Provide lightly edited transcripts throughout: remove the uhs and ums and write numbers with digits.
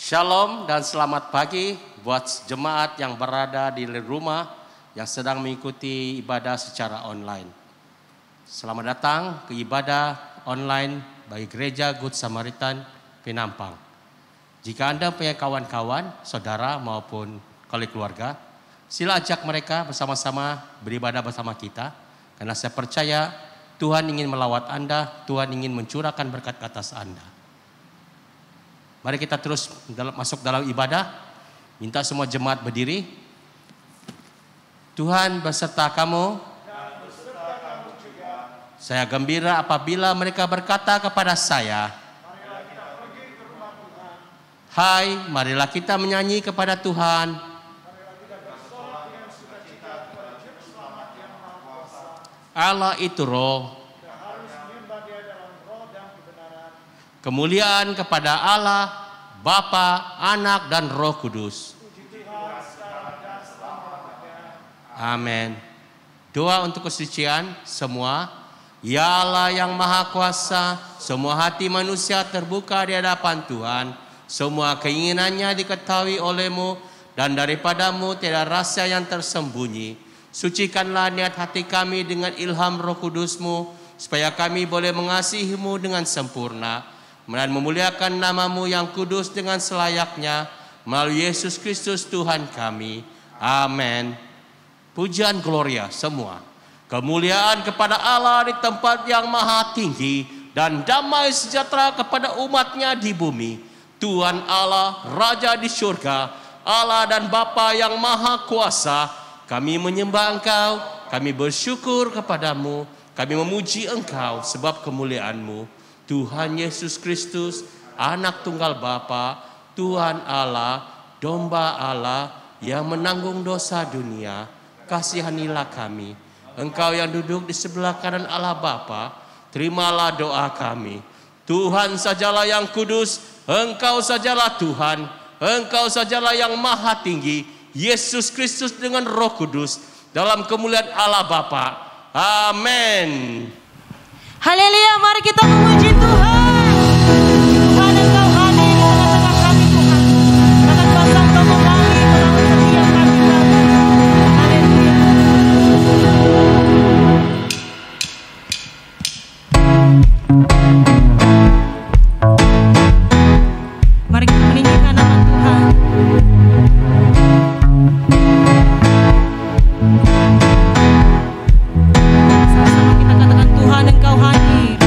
Shalom dan selamat pagi buat jemaat yang berada di rumah yang sedang mengikuti ibadah secara online. Selamat datang ke ibadah online bagi Gereja Good Samaritan Penampang. Jika Anda punya kawan-kawan, saudara maupun keluarga, sila ajak mereka bersama-sama beribadah bersama kita. Karena saya percaya Tuhan ingin melawat Anda, Tuhan ingin mencurahkan berkat ke atas Anda. Mari kita terus masuk dalam ibadah. Minta semua jemaat berdiri. Tuhan beserta kamu. Dan beserta kamu juga. Saya gembira apabila mereka berkata kepada saya, marilah kita pergi ke rumah Tuhan. hai, marilah kita menyanyi kepada Tuhan. Marilah kita bersorak dengan sukacita kepada Juru Selamat yang Maha Kuasa. Allah itu roh. Kita harus menyembah Dia dalam roh dan kebenaran. Kemuliaan kepada Allah, Bapa, Anak, dan Roh Kudus. Puji Tuhan sekarang dan selama-lamanya. Amin. Doa untuk kesucian semua. Ya Allah yang Maha Kuasa, semua hati manusia terbuka di hadapan Tuhan. Semua keinginannya diketahui oleh-Mu, dan daripadamu tiada rahasia yang tersembunyi. Sucikanlah niat hati kami dengan ilham Roh Kudus-Mu, supaya kami boleh mengasihi-Mu dengan sempurna, dan memuliakan nama-Mu yang kudus dengan selayaknya, melalui Yesus Kristus Tuhan kami. Amin. Pujian gloria semua. Kemuliaan kepada Allah di tempat yang maha tinggi, dan damai sejahtera kepada umat-Nya di bumi. Tuhan Allah, Raja di surga, Allah dan Bapa yang maha kuasa, kami menyembah Engkau, kami bersyukur kepadamu, kami memuji Engkau sebab kemuliaan-Mu. Tuhan Yesus Kristus, Anak Tunggal Bapa, Tuhan Allah, Domba Allah yang menanggung dosa dunia, kasihanilah kami. Engkau yang duduk di sebelah kanan Allah Bapa, terimalah doa kami. Tuhan sajalah yang kudus, Engkau sajalah Tuhan, Engkau sajalah yang maha tinggi, Yesus Kristus dengan Roh Kudus, dalam kemuliaan Allah Bapa. Amin. Haleluya, mari kita memuji Tuhan. Tuhan, Engkau hadir di tengah-tengah kami, Tuhan. Tangan kuasa Engkau memanggil melalui setiap kami, Tuhan. Haleluya. Mari kita meninggikan nama Tuhan. Sama-sama kita katakan, Tuhan Engkau hadir.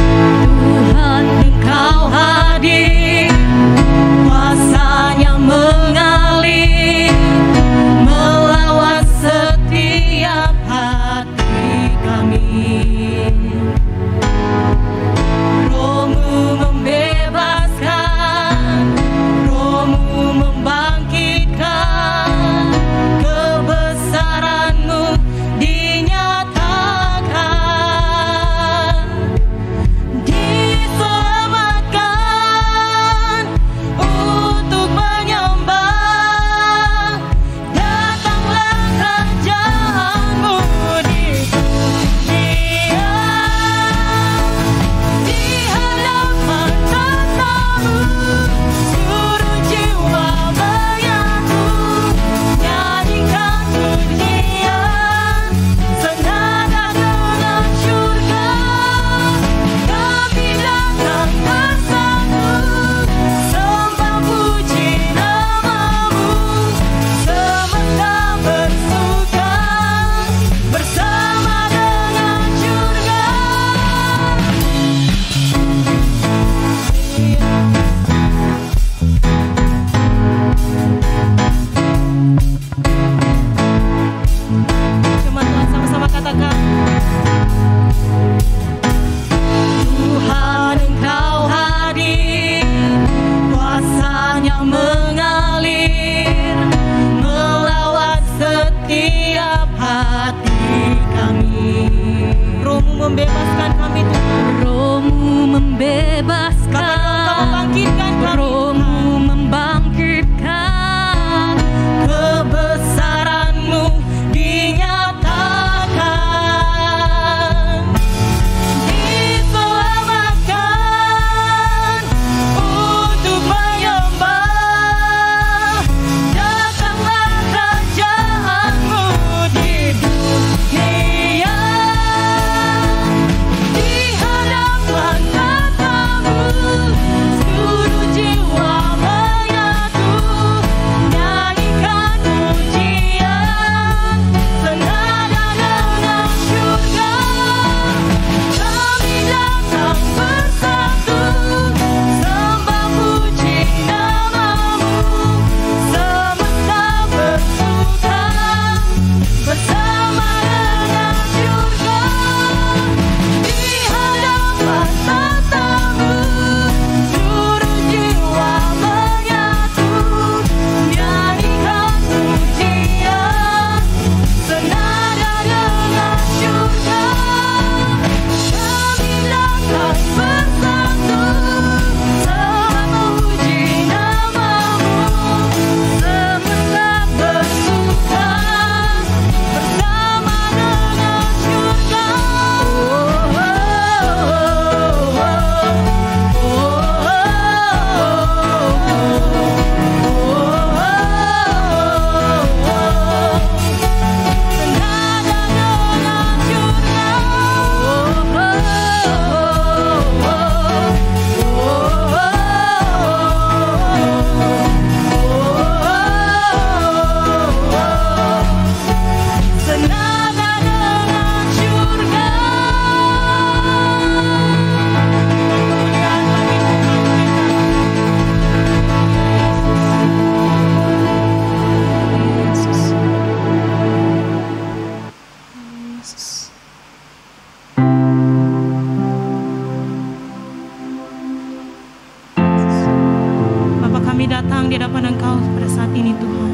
kami datang di hadapan Engkau pada saat ini Tuhan.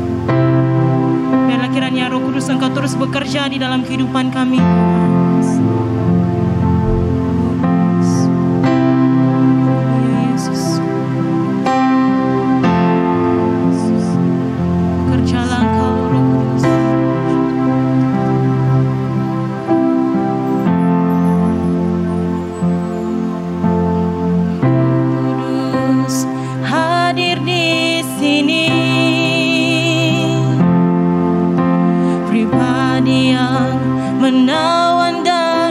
Biarlah kiranya Roh Kudus Engkau terus bekerja di dalam kehidupan kami Tuhan. Ya Yesus. Bekerjalah Engkau Roh Kudus. Kudus hadir di sini. Pribadi yang menawan dan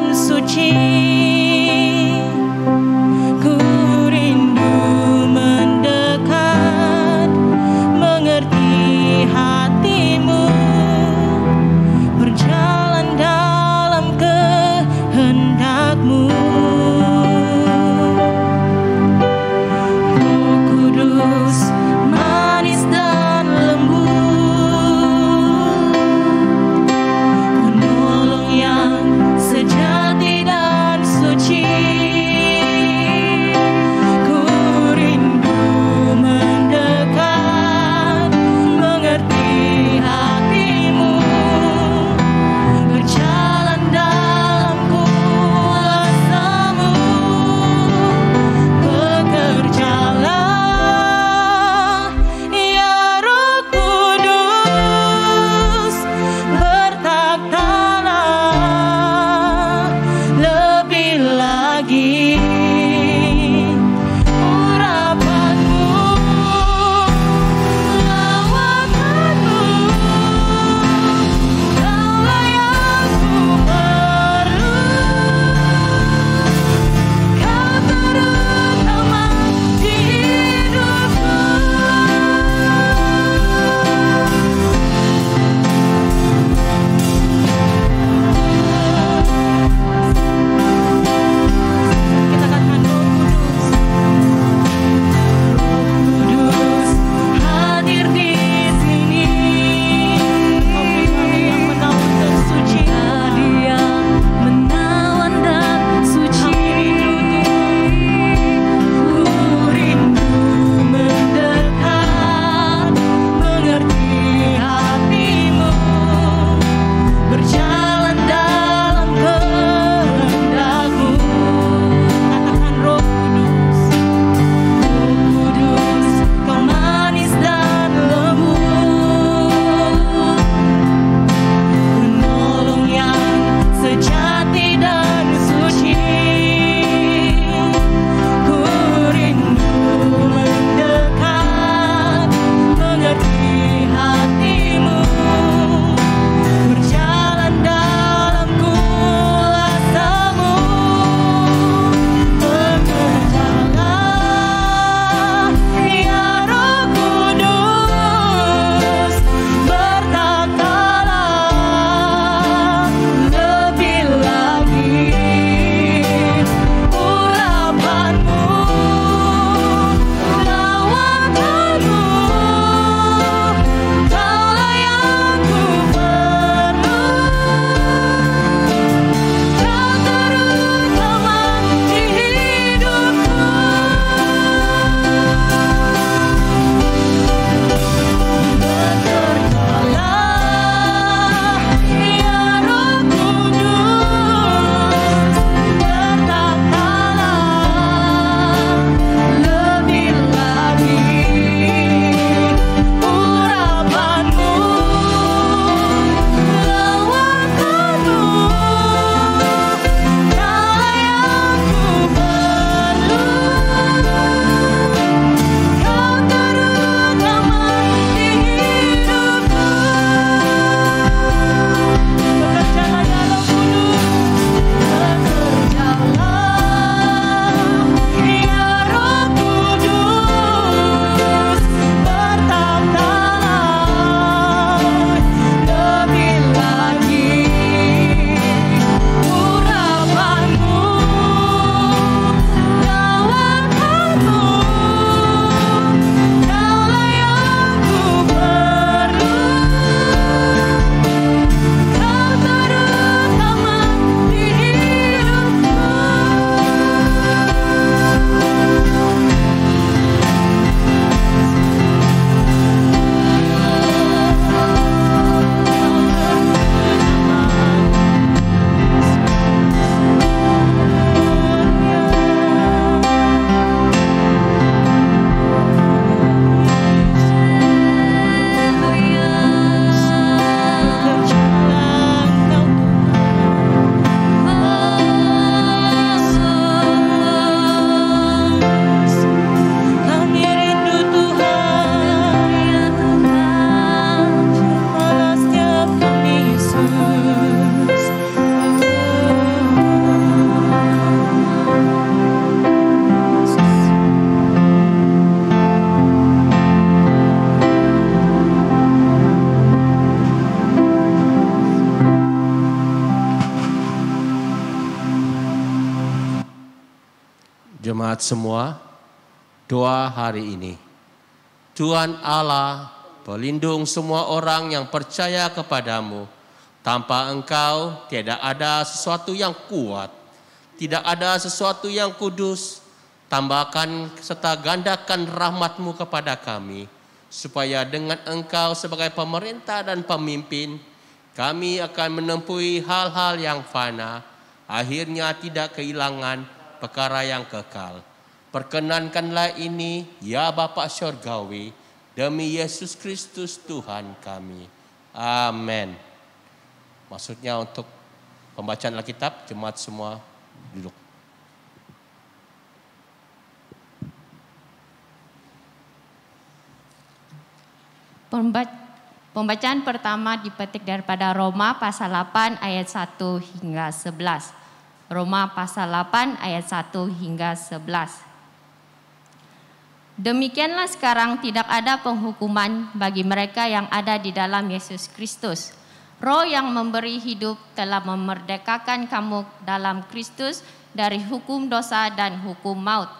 Jemaat semua, doa hari ini. Tuhan Allah, pelindung semua orang yang percaya kepadamu. Tanpa Engkau tidak ada sesuatu yang kuat, tidak ada sesuatu yang kudus. Tambahkan serta gandakan rahmat-Mu kepada kami, supaya dengan Engkau sebagai pemerintah dan pemimpin, kami akan menempuhi hal-hal yang fana, akhirnya tidak kehilangan perkara yang kekal. Perkenankanlah ini, ya Bapa Syurgawi, demi Yesus Kristus Tuhan kami. Amin. Maksudnya untuk pembacaan Alkitab, jemaat semua duduk. Pembacaan pertama dipetik daripada Roma pasal 8 ayat 1 hingga 11. Roma pasal 8 ayat 1 hingga 11. Demikianlah sekarang tidak ada penghukuman bagi mereka yang ada di dalam Yesus Kristus. Roh yang memberi hidup telah memerdekakan kamu dalam Kristus dari hukum dosa dan hukum maut.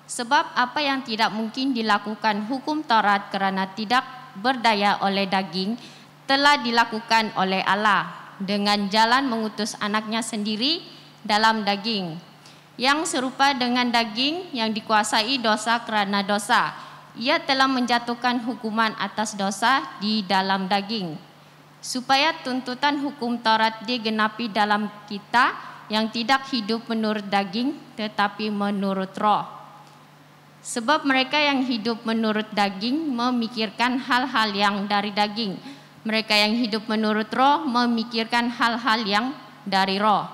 Sebab apa yang tidak mungkin dilakukan hukum Taurat karena tidak berdaya oleh daging, telah dilakukan oleh Allah dengan jalan mengutus anaknya sendiri dalam daging, yang serupa dengan daging yang dikuasai dosa karena dosa. Ia telah menjatuhkan hukuman atas dosa di dalam daging, supaya tuntutan hukum Taurat digenapi dalam kita yang tidak hidup menurut daging tetapi menurut roh. Sebab mereka yang hidup menurut daging memikirkan hal-hal yang dari daging. Mereka yang hidup menurut roh memikirkan hal-hal yang dari roh.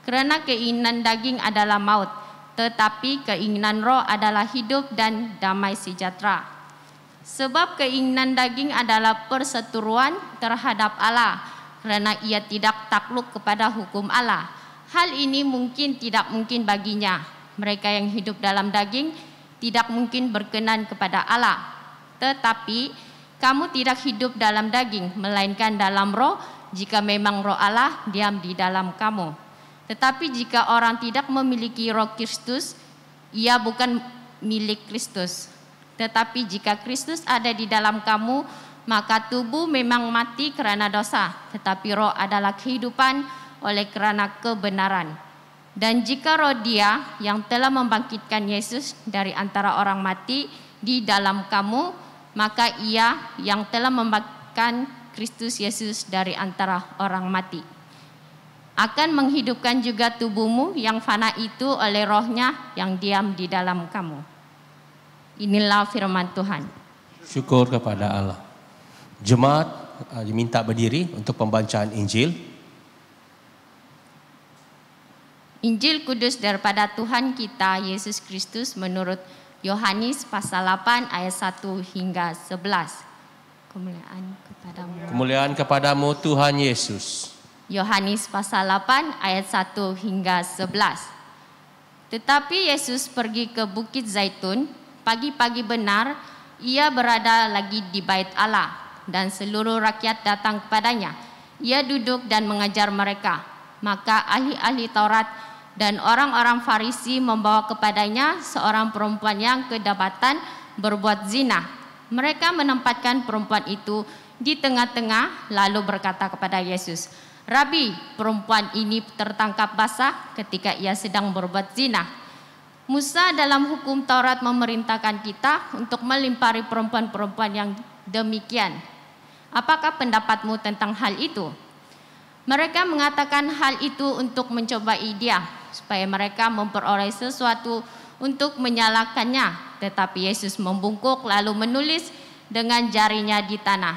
Kerana keinginan daging adalah maut, tetapi keinginan roh adalah hidup dan damai sejahtera. Sebab keinginan daging adalah perseteruan terhadap Allah, kerana ia tidak takluk kepada hukum Allah. Hal ini tidak mungkin baginya. Mereka yang hidup dalam daging tidak mungkin berkenan kepada Allah. Tetapi kamu tidak hidup dalam daging, melainkan dalam roh, jika memang roh Allah diam di dalam kamu. Tetapi jika orang tidak memiliki roh Kristus, ia bukan milik Kristus. Tetapi jika Kristus ada di dalam kamu, maka tubuh memang mati kerana dosa, tetapi roh adalah kehidupan oleh kerana kebenaran. Dan jika roh Dia yang telah membangkitkan Yesus dari antara orang mati di dalam kamu, maka Ia yang telah membangkitkan Kristus Yesus dari antara orang mati akan menghidupkan juga tubuhmu yang fana itu oleh rohnya yang diam di dalam kamu. Inilah firman Tuhan. Syukur kepada Allah. Jemaat diminta berdiri untuk pembacaan Injil. Injil Kudus daripada Tuhan kita Yesus Kristus menurut Yohanes pasal 8 ayat 1 hingga 11. Kemuliaan kepadamu. Kemuliaan kepadamu Tuhan Yesus. Yohanes pasal 8 ayat 1 hingga 11. Tetapi Yesus pergi ke Bukit Zaitun. Pagi-pagi benar ia berada lagi di bait Allah, dan seluruh rakyat datang kepadanya. Ia duduk dan mengajar mereka. Maka ahli-ahli Taurat dan orang-orang Farisi membawa kepadanya seorang perempuan yang kedapatan berbuat zina. Mereka menempatkan perempuan itu di tengah-tengah lalu berkata kepada Yesus, "Rabi, perempuan ini tertangkap basah ketika ia sedang berbuat zina. Musa dalam hukum Taurat memerintahkan kita untuk melimpari perempuan-perempuan yang demikian. Apakah pendapatmu tentang hal itu?" Mereka mengatakan hal itu untuk mencobai dia, supaya mereka memperoleh sesuatu untuk menyalahkannya. Tetapi Yesus membungkuk lalu menulis dengan jarinya di tanah.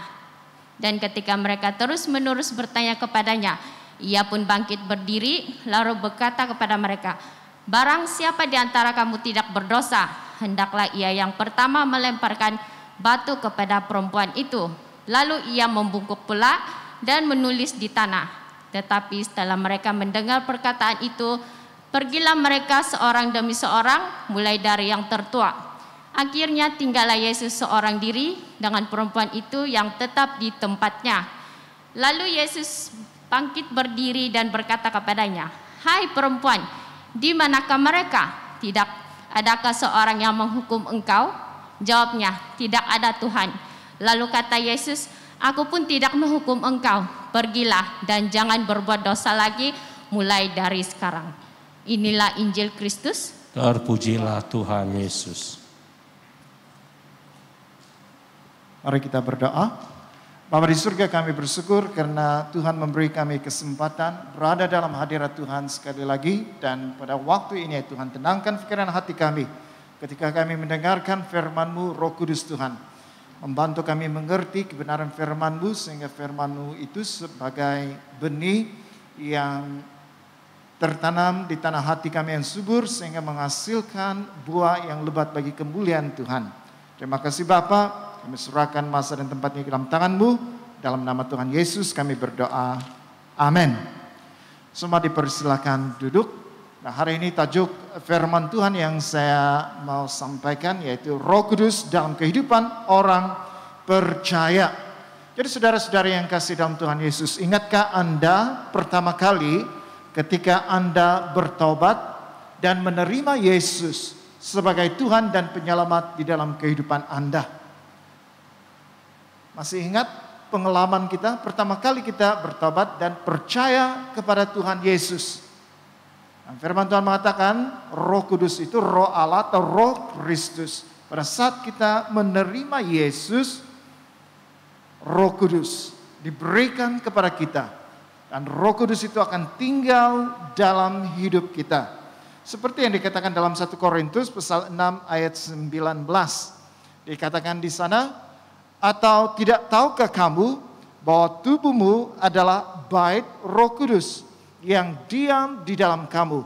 Dan ketika mereka terus-menerus bertanya kepadanya, ia pun bangkit berdiri lalu berkata kepada mereka, "Barang siapa di antara kamu tidak berdosa, hendaklah ia yang pertama melemparkan batu kepada perempuan itu." Lalu ia membungkuk pula dan menulis di tanah. Tetapi setelah mereka mendengar perkataan itu, pergilah mereka seorang demi seorang, mulai dari yang tertua. Akhirnya tinggallah Yesus seorang diri dengan perempuan itu yang tetap di tempatnya. Lalu Yesus bangkit berdiri dan berkata kepadanya, "Hai perempuan, di manakah mereka? Tidak adakah seorang yang menghukum engkau? Jawabnya, tidak ada Tuhan. Lalu kata Yesus, aku pun tidak menghukum engkau. Pergilah dan jangan berbuat dosa lagi mulai dari sekarang. Inilah Injil Kristus. Terpujilah Tuhan Yesus. Mari kita berdoa. Bapa di surga, kami bersyukur karena Tuhan memberi kami kesempatan berada dalam hadirat Tuhan sekali lagi. Dan pada waktu ini Tuhan tenangkan pikiran hati kami ketika kami mendengarkan firman-Mu, Roh Kudus Tuhan. Membantu kami mengerti kebenaran firman-Mu sehingga firman-Mu itu sebagai benih yang tertanam di tanah hati kami yang subur sehingga menghasilkan buah yang lebat bagi kemuliaan Tuhan. Terima kasih Bapa. Kami serahkan masa dan tempat ini ke dalam tangan-Mu. Dalam nama Tuhan Yesus kami berdoa. Amin. Semua dipersilakan duduk. Nah, hari ini tajuk firman Tuhan yang saya mau sampaikan yaitu Roh Kudus dalam kehidupan orang percaya. Jadi saudara-saudara yang kasih dalam Tuhan Yesus, ingatkah Anda pertama kali ketika Anda bertobat dan menerima Yesus sebagai Tuhan dan Penyelamat di dalam kehidupan Anda? Masih ingat pengalaman kita pertama kali kita bertobat dan percaya kepada Tuhan Yesus? Firman Tuhan mengatakan Roh Kudus itu Roh Allah atau Roh Kristus. Pada saat kita menerima Yesus, Roh Kudus diberikan kepada kita. Dan Roh Kudus itu akan tinggal dalam hidup kita. Seperti yang dikatakan dalam 1 Korintus pasal 6 ayat 19. Dikatakan di sana, atau tidak tahukah kamu bahwa tubuhmu adalah bait Roh Kudus yang diam di dalam kamu,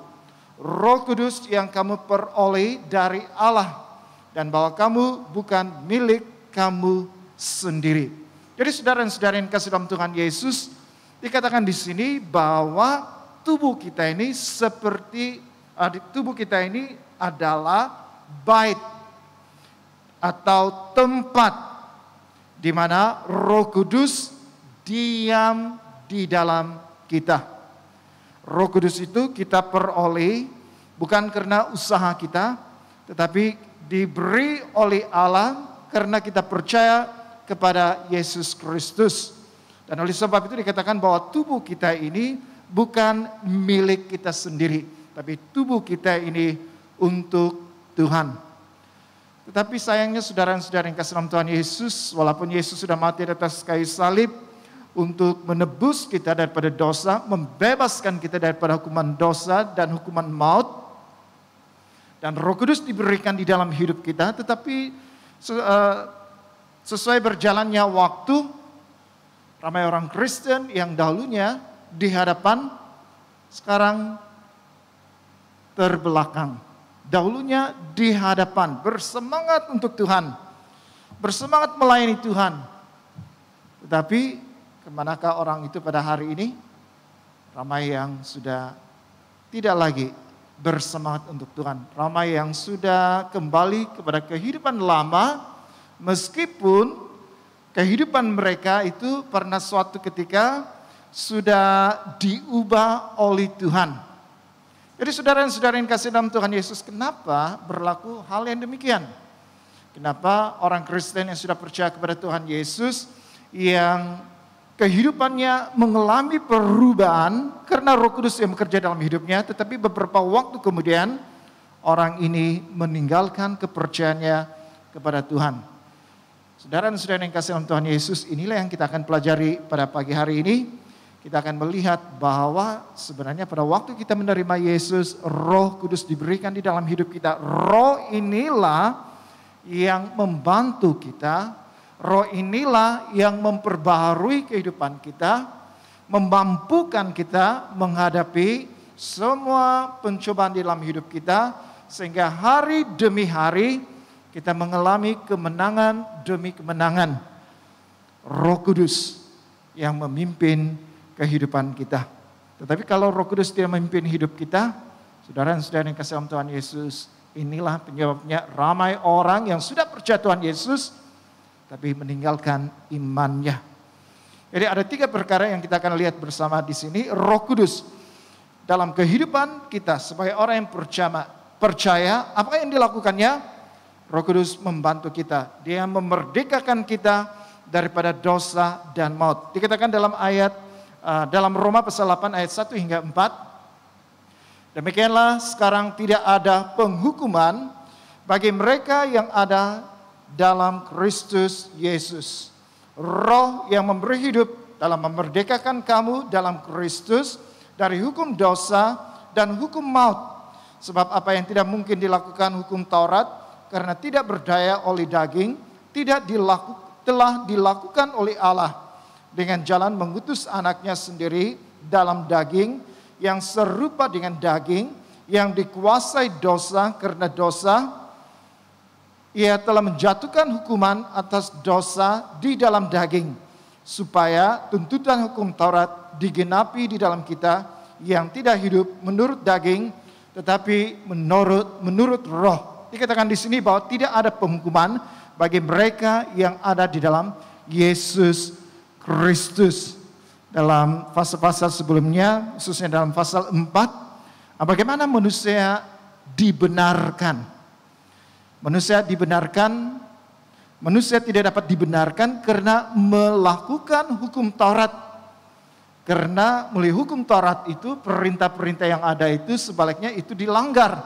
Roh Kudus yang kamu peroleh dari Allah, dan bahwa kamu bukan milik kamu sendiri. Jadi saudara-saudara yang kasih dalam Tuhan Yesus, dikatakan di sini bahwa tubuh kita ini adalah bait atau tempat di mana Roh Kudus diam di dalam kita. Roh Kudus itu kita peroleh bukan karena usaha kita, tetapi diberi oleh Allah karena kita percaya kepada Yesus Kristus. Dan oleh sebab itu dikatakan bahwa tubuh kita ini bukan milik kita sendiri, tapi tubuh kita ini untuk Tuhan. Tetapi sayangnya saudara-saudara yang kasih dalam Tuhan Yesus, walaupun Yesus sudah mati di atas kayu salib untuk menebus kita daripada dosa, membebaskan kita daripada hukuman dosa dan hukuman maut, dan Roh Kudus diberikan di dalam hidup kita, tetapi sesuai berjalannya waktu, ramai orang Kristen yang dahulunya di hadapan sekarang terbelakang. Dahulunya di hadapan, bersemangat untuk Tuhan, bersemangat melayani Tuhan. Tetapi kemanakah orang itu pada hari ini? Ramai yang sudah tidak lagi bersemangat untuk Tuhan. Ramai yang sudah kembali kepada kehidupan lama, meskipun kehidupan mereka itu pernah suatu ketika sudah diubah oleh Tuhan. Jadi saudara-saudara yang kasih dalam Tuhan Yesus, kenapa berlaku hal yang demikian? Kenapa orang Kristen yang sudah percaya kepada Tuhan Yesus, yang kehidupannya mengalami perubahan karena Roh Kudus yang bekerja dalam hidupnya, tetapi beberapa waktu kemudian orang ini meninggalkan kepercayaannya kepada Tuhan. Saudara-saudara yang kasih dalam Tuhan Yesus, inilah yang kita akan pelajari pada pagi hari ini. Kita akan melihat bahwa sebenarnya pada waktu kita menerima Yesus, Roh Kudus diberikan di dalam hidup kita. Roh inilah yang membantu kita. Roh inilah yang memperbaharui kehidupan kita, memampukan kita menghadapi semua pencobaan di dalam hidup kita, sehingga hari demi hari kita mengalami kemenangan demi kemenangan. Roh Kudus yang memimpin kehidupan kita. Tetapi kalau Roh Kudus tidak memimpin hidup kita, saudara-saudara yang kasih dalam Tuhan Yesus, inilah penyebabnya ramai orang yang sudah percaya Tuhan Yesus, tapi meninggalkan imannya. Jadi ada 3 perkara yang kita akan lihat bersama di sini. Roh Kudus dalam kehidupan kita sebagai orang yang percaya, apa yang dilakukannya? Roh Kudus membantu kita. Dia memerdekakan kita daripada dosa dan maut. Dikatakan dalam ayat dalam Roma pasal 8 ayat 1 hingga 4. Demikianlah sekarang tidak ada penghukuman bagi mereka yang ada dalam Kristus Yesus. Roh yang memberi hidup dalam memerdekakan kamu dalam Kristus dari hukum dosa dan hukum maut. Sebab apa yang tidak mungkin dilakukan hukum Taurat karena tidak berdaya oleh daging, telah dilakukan oleh Allah dengan jalan mengutus anaknya sendiri dalam daging yang serupa dengan daging yang dikuasai dosa karena dosa. Ia telah menjatuhkan hukuman atas dosa di dalam daging, supaya tuntutan hukum Taurat digenapi di dalam kita yang tidak hidup menurut daging, tetapi menurut roh. Dikatakan di sini bahwa tidak ada penghukuman bagi mereka yang ada di dalam Yesus Kristus. Dalam pasal-pasal sebelumnya, khususnya dalam pasal 4, bagaimana manusia dibenarkan. Manusia tidak dapat dibenarkan karena melakukan hukum Taurat. Karena melalui hukum Taurat itu, perintah-perintah yang ada itu sebaliknya itu dilanggar.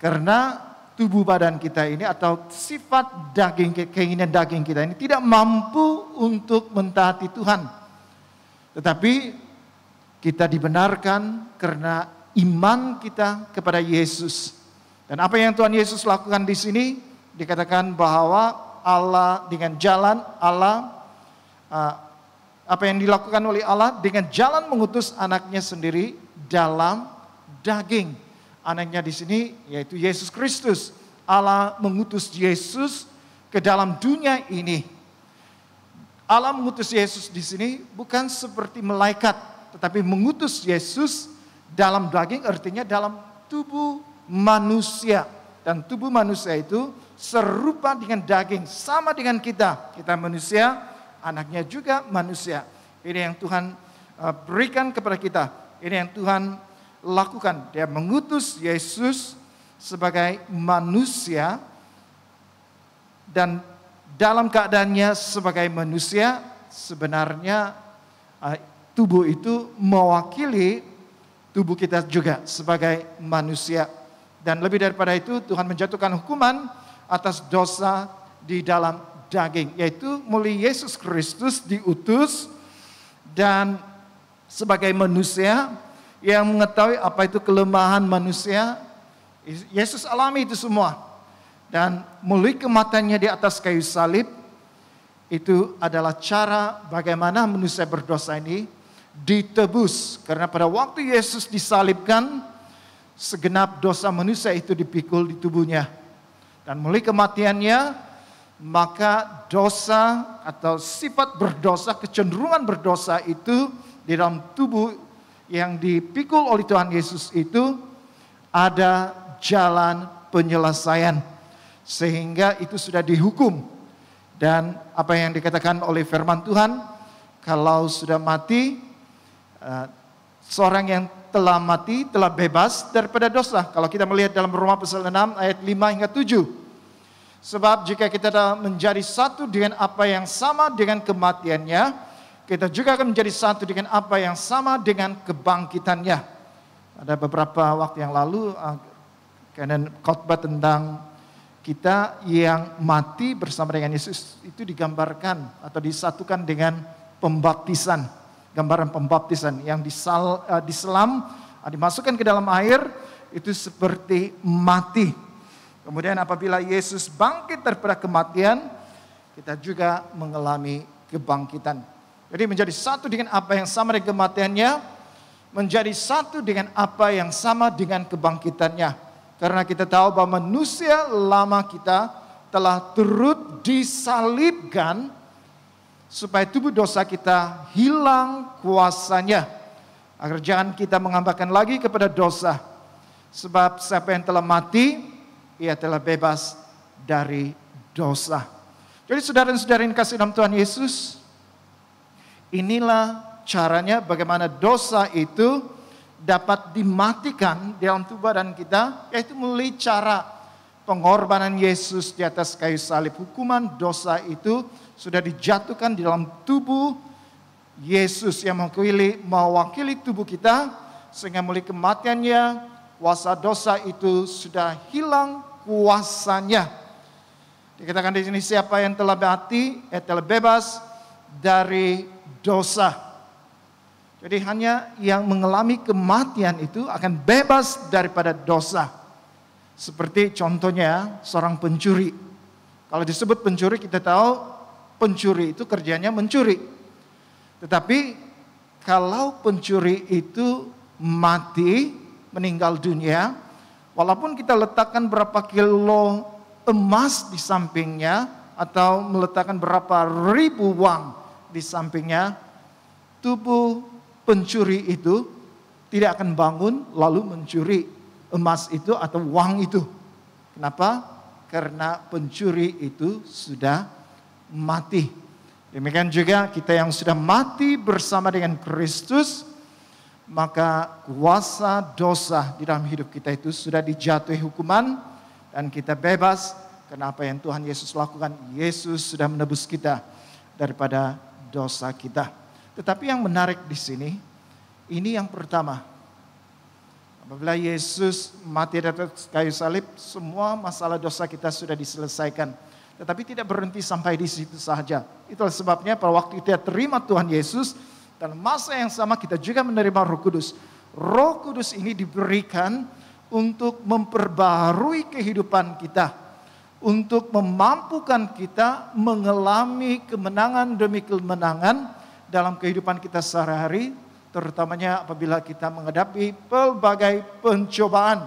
Karena tubuh badan kita ini atau sifat daging, keinginan daging kita ini tidak mampu untuk mentaati Tuhan. Tetapi kita dibenarkan karena iman kita kepada Yesus. Dan apa yang Tuhan Yesus lakukan di sini dikatakan bahwa Allah dengan jalan apa yang dilakukan oleh Allah dengan jalan mengutus anaknya sendiri dalam daging. Anaknya di sini yaitu Yesus Kristus. Allah mengutus Yesus ke dalam dunia ini. Allah mengutus Yesus di sini bukan seperti malaikat, tetapi mengutus Yesus dalam daging, artinya dalam tubuh manusia. Dan tubuh manusia itu serupa dengan daging, sama dengan kita. Kita manusia, anaknya juga manusia. Ini yang Tuhan berikan kepada kita. Ini yang Tuhan lakukan. Dia mengutus Yesus sebagai manusia, dan dalam keadaannya sebagai manusia, sebenarnya tubuh itu mewakili tubuh kita juga sebagai manusia. Dan lebih daripada itu, Tuhan menjatuhkan hukuman atas dosa di dalam daging, yaitu melalui Yesus Kristus diutus dan sebagai manusia yang mengetahui apa itu kelemahan manusia. Yesus alami itu semua. Dan melalui kematiannya di atas kayu salib, itu adalah cara bagaimana manusia berdosa ini ditebus. Karena pada waktu Yesus disalibkan, segenap dosa manusia itu dipikul di tubuhnya. Dan melalui kematiannya, maka dosa atau sifat berdosa, kecenderungan berdosa itu di dalam tubuh yang dipikul oleh Tuhan Yesus itu ada jalan penyelesaian. Sehingga itu sudah dihukum. Dan apa yang dikatakan oleh firman Tuhan, kalau sudah mati, seorang yang telah mati telah bebas daripada dosa. Kalau kita melihat dalam Roma pasal 6 ayat 5 hingga 7. Sebab jika kita menjadi satu dengan apa yang sama dengan kematiannya, kita juga akan menjadi satu dengan apa yang sama dengan kebangkitannya. Ada beberapa waktu yang lalu, karena khotbah tentang kita yang mati bersama dengan Yesus itu digambarkan atau disatukan dengan pembaptisan. Gambaran pembaptisan yang diselam, dimasukkan ke dalam air, itu seperti mati. Kemudian apabila Yesus bangkit daripada kematian, kita juga mengalami kebangkitan. Jadi menjadi satu dengan apa yang sama dengan kematiannya, menjadi satu dengan apa yang sama dengan kebangkitannya. Karena kita tahu bahwa manusia lama kita telah turut disalibkan supaya tubuh dosa kita hilang kuasanya. Agar jangan kita menghambakan lagi kepada dosa. Sebab siapa yang telah mati, ia telah bebas dari dosa. Jadi saudara-saudara yang kasih dalam Tuhan Yesus, inilah caranya bagaimana dosa itu dapat dimatikan di dalam tubuh badan kita, yaitu melalui cara pengorbanan Yesus di atas kayu salib. Hukuman dosa itu sudah dijatuhkan di dalam tubuh Yesus yang mewakili tubuh kita, sehingga melalui kematiannya kuasa dosa itu sudah hilang kuasanya. Dikatakan di sini, siapa yang telah mati, telah bebas dari dosa. Jadi hanya yang mengalami kematian itu akan bebas daripada dosa. Seperti contohnya seorang pencuri. Kalau disebut pencuri, kita tahu pencuri itu kerjanya mencuri. Tetapi kalau pencuri itu mati, meninggal dunia, walaupun kita letakkan berapa kilo emas di sampingnya atau meletakkan berapa ribu uang di sampingnya, tubuh pencuri itu tidak akan bangun lalu mencuri emas itu atau uang itu. Kenapa? Karena pencuri itu sudah mati. Demikian juga kita yang sudah mati bersama dengan Kristus, maka kuasa dosa di dalam hidup kita itu sudah dijatuhi hukuman dan kita bebas karena apa yang Tuhan Yesus lakukan. Yesus sudah menebus kita daripada dosa kita. Tetapi yang menarik di sini, ini yang pertama. Apabila Yesus mati di atas kayu salib, semua masalah dosa kita sudah diselesaikan. Tetapi tidak berhenti sampai di situ saja. Itulah sebabnya pada waktu kita terima Tuhan Yesus, dan masa yang sama kita juga menerima Roh Kudus. Roh Kudus ini diberikan untuk memperbarui kehidupan kita, untuk memampukan kita mengalami kemenangan demi kemenangan dalam kehidupan kita sehari-hari, terutamanya apabila kita menghadapi pelbagai pencobaan.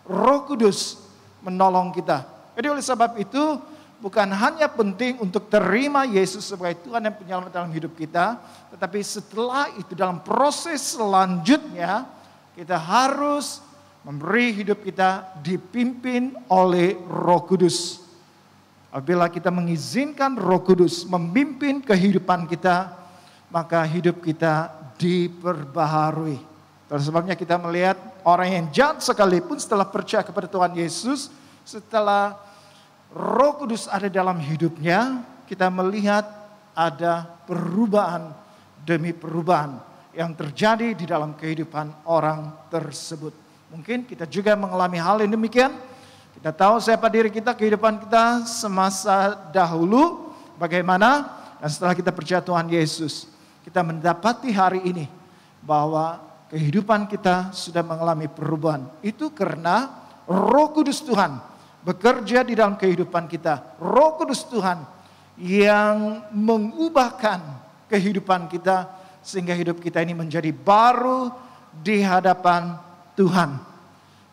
Roh Kudus menolong kita. Jadi oleh sebab itu, bukan hanya penting untuk terima Yesus sebagai Tuhan dan Penyelamat dalam hidup kita, tetapi setelah itu dalam proses selanjutnya, kita harus memberi hidup kita dipimpin oleh Roh Kudus. Apabila kita mengizinkan Roh Kudus memimpin kehidupan kita, maka hidup kita diperbaharui. Oleh sebabnya kita melihat orang yang jahat sekalipun setelah percaya kepada Tuhan Yesus, setelah Roh Kudus ada dalam hidupnya, kita melihat ada perubahan demi perubahan yang terjadi di dalam kehidupan orang tersebut. Mungkin kita juga mengalami hal yang demikian. Kita tahu siapa diri kita, kehidupan kita semasa dahulu bagaimana, dan setelah kita percaya Tuhan Yesus, kita mendapati hari ini bahwa kehidupan kita sudah mengalami perubahan. Itu karena Roh Kudus Tuhan bekerja di dalam kehidupan kita. Roh Kudus Tuhan yang mengubahkan kehidupan kita sehingga hidup kita ini menjadi baru di hadapan Tuhan.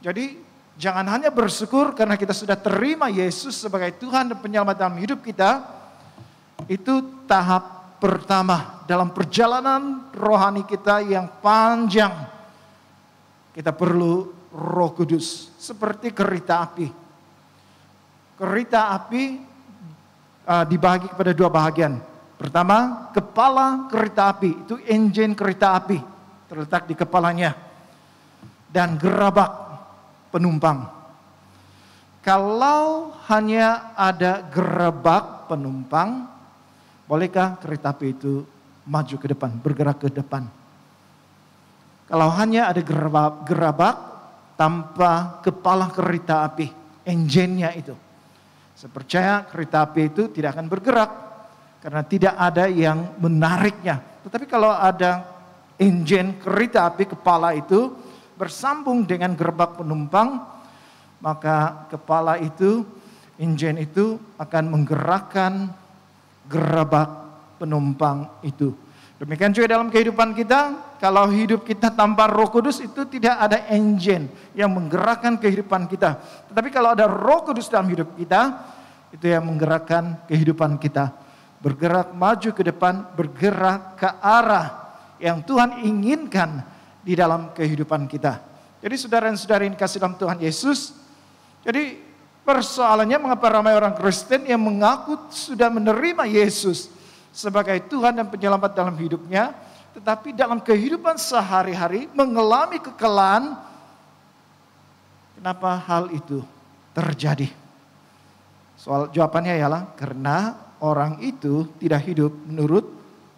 Jadi jangan hanya bersyukur karena kita sudah terima Yesus sebagai Tuhan dan Penyelamat dalam hidup kita. Itu tahap pertama dalam perjalanan rohani kita yang panjang. Kita perlu Roh Kudus seperti kereta api. Kereta api dibagi kepada dua bagian. Pertama, kepala kereta api, itu engine kereta api terletak di kepalanya, dan gerabak penumpang. Kalau hanya ada gerabak penumpang, bolehkah kereta api itu maju ke depan, bergerak ke depan? Kalau hanya ada gerabak tanpa kepala kereta api, engine-nya itu, saya percaya kereta api itu tidak akan bergerak karena tidak ada yang menariknya. Tetapi kalau ada engine kereta api, kepala itu bersambung dengan gerabak penumpang, maka kepala itu, engine itu akan menggerakkan gerabak penumpang itu. Demikian juga dalam kehidupan kita, kalau hidup kita tanpa Roh Kudus itu tidak ada engine yang menggerakkan kehidupan kita. Tetapi kalau ada Roh Kudus dalam hidup kita, itu yang menggerakkan kehidupan kita. Bergerak maju ke depan, bergerak ke arah yang Tuhan inginkan di dalam kehidupan kita. Jadi saudara dan saudari yang kasih dalam Tuhan Yesus, jadi persoalannya mengapa ramai orang Kristen yang mengaku sudah menerima Yesus sebagai Tuhan dan Penyelamat dalam hidupnya, tetapi dalam kehidupan sehari-hari mengalami kekalahan. Kenapa hal itu terjadi? Jawabannya ialah karena orang itu tidak hidup menurut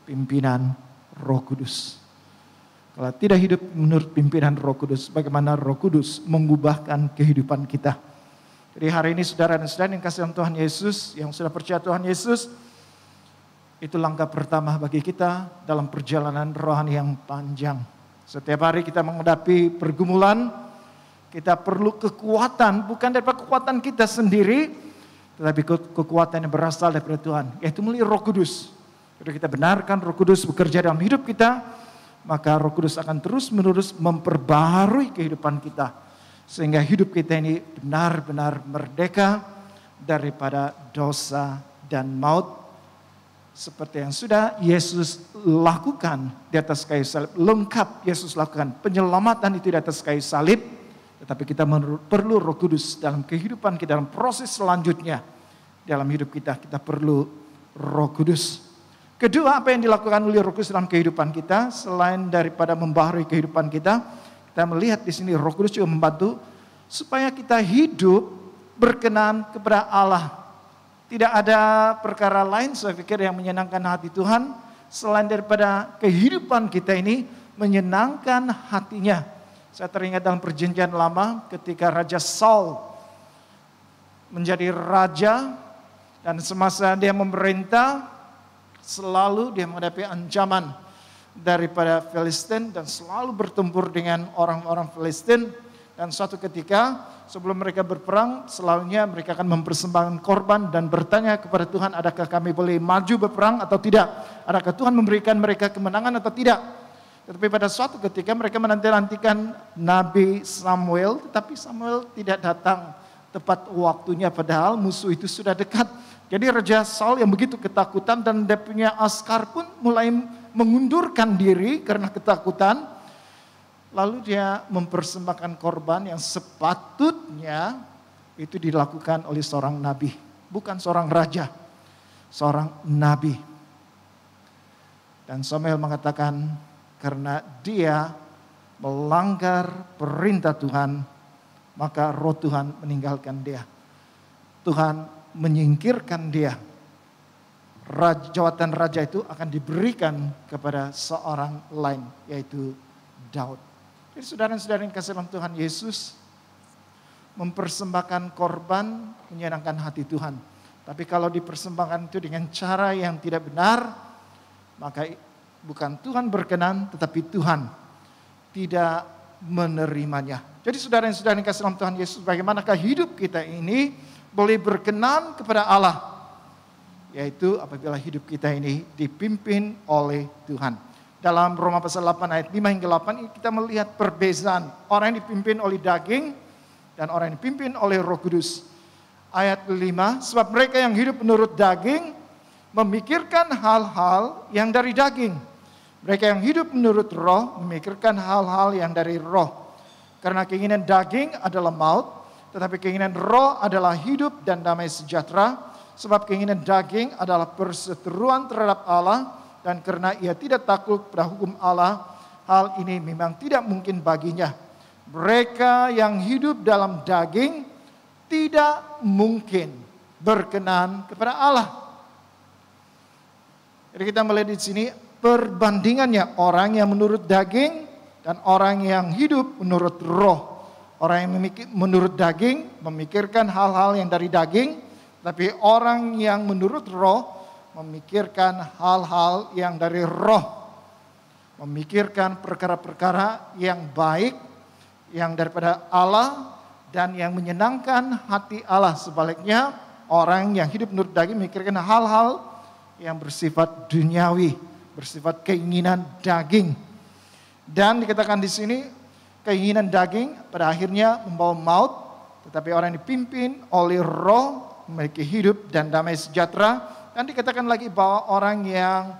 pimpinan Roh Kudus. Kalau tidak hidup menurut pimpinan Roh Kudus, bagaimana Roh Kudus mengubahkan kehidupan kita? Jadi hari ini saudara dan saudara yang kasih Tuhan Yesus, yang sudah percaya Tuhan Yesus, itu langkah pertama bagi kita dalam perjalanan rohani yang panjang. Setiap hari kita menghadapi pergumulan, kita perlu kekuatan, bukan daripada kekuatan kita sendiri, tetapi kekuatan yang berasal daripada Tuhan, yaitu melalui Roh Kudus. Jadi kita benarkan Roh Kudus bekerja dalam hidup kita, maka Roh Kudus akan terus-menerus memperbaharui kehidupan kita, sehingga hidup kita ini benar-benar merdeka daripada dosa dan maut, seperti yang sudah Yesus lakukan di atas kayu salib. Lengkap Yesus lakukan penyelamatan itu di atas kayu salib. Tetapi kita perlu Roh Kudus dalam kehidupan kita, dalam proses selanjutnya dalam hidup kita. Kita perlu Roh Kudus. Kedua, apa yang dilakukan oleh Roh Kudus dalam kehidupan kita, selain daripada membaharui kehidupan kita, kita melihat di sini Roh Kudus juga membantu supaya kita hidup berkenan kepada Allah. Tidak ada perkara lain saya pikir yang menyenangkan hati Tuhan selain daripada kehidupan kita ini menyenangkan hatinya. Saya teringat dalam perjanjian lama ketika Raja Saul menjadi raja dan semasa dia memerintah selalu dia menghadapi ancaman daripada Filistin dan selalu bertempur dengan orang-orang Filistin. Dan suatu ketika sebelum mereka berperang selalunya mereka akan mempersembahkan korban dan bertanya kepada Tuhan, adakah kami boleh maju berperang atau tidak? Adakah Tuhan memberikan mereka kemenangan atau tidak? Tetapi pada suatu ketika mereka menanti-nantikan Nabi Samuel, tetapi Samuel tidak datang tepat waktunya padahal musuh itu sudah dekat. Jadi Raja Saul yang begitu ketakutan dan dia punya askar pun mulai mengundurkan diri karena ketakutan. Lalu dia mempersembahkan korban yang sepatutnya itu dilakukan oleh seorang nabi, bukan seorang raja, seorang nabi. Dan Samuel mengatakan, karena dia melanggar perintah Tuhan, maka roh Tuhan meninggalkan dia. Tuhan menyingkirkan dia. Jawatan raja itu akan diberikan kepada seorang lain, yaitu Daud. Jadi saudara-saudara yang kasih dalam Tuhan Yesus, mempersembahkan korban menyenangkan hati Tuhan. Tapi kalau dipersembahkan itu dengan cara yang tidak benar, maka bukan Tuhan berkenan, tetapi Tuhan tidak menerimanya. Jadi saudara-saudara yang kasih dalam Tuhan Yesus, bagaimanakah hidup kita ini boleh berkenan kepada Allah? Yaitu apabila hidup kita ini dipimpin oleh Tuhan. Dalam Roma pasal 8 ayat 5 hingga 8 kita melihat perbezaan orang yang dipimpin oleh daging dan orang yang dipimpin oleh Roh Kudus. Ayat 5, sebab mereka yang hidup menurut daging memikirkan hal-hal yang dari daging. Mereka yang hidup menurut roh memikirkan hal-hal yang dari roh. Karena keinginan daging adalah maut, tetapi keinginan roh adalah hidup dan damai sejahtera. Sebab keinginan daging adalah perseteruan terhadap Allah, dan karena ia tidak takut pada hukum Allah, hal ini memang tidak mungkin baginya. Mereka yang hidup dalam daging tidak mungkin berkenan kepada Allah. Jadi kita melihat di sini perbandingannya orang yang menurut daging dan orang yang hidup menurut roh. Orang yang menurut daging memikirkan hal-hal yang dari daging, tapi orang yang menurut roh memikirkan hal-hal yang dari roh. Memikirkan perkara-perkara yang baik, yang daripada Allah dan yang menyenangkan hati Allah. Sebaliknya orang yang hidup menurut daging memikirkan hal-hal yang bersifat duniawi, bersifat keinginan daging. Dan dikatakan di sini keinginan daging pada akhirnya membawa maut, tetapi orang yang dipimpin oleh roh memiliki hidup dan damai sejahtera. Dan dikatakan lagi bahwa orang yang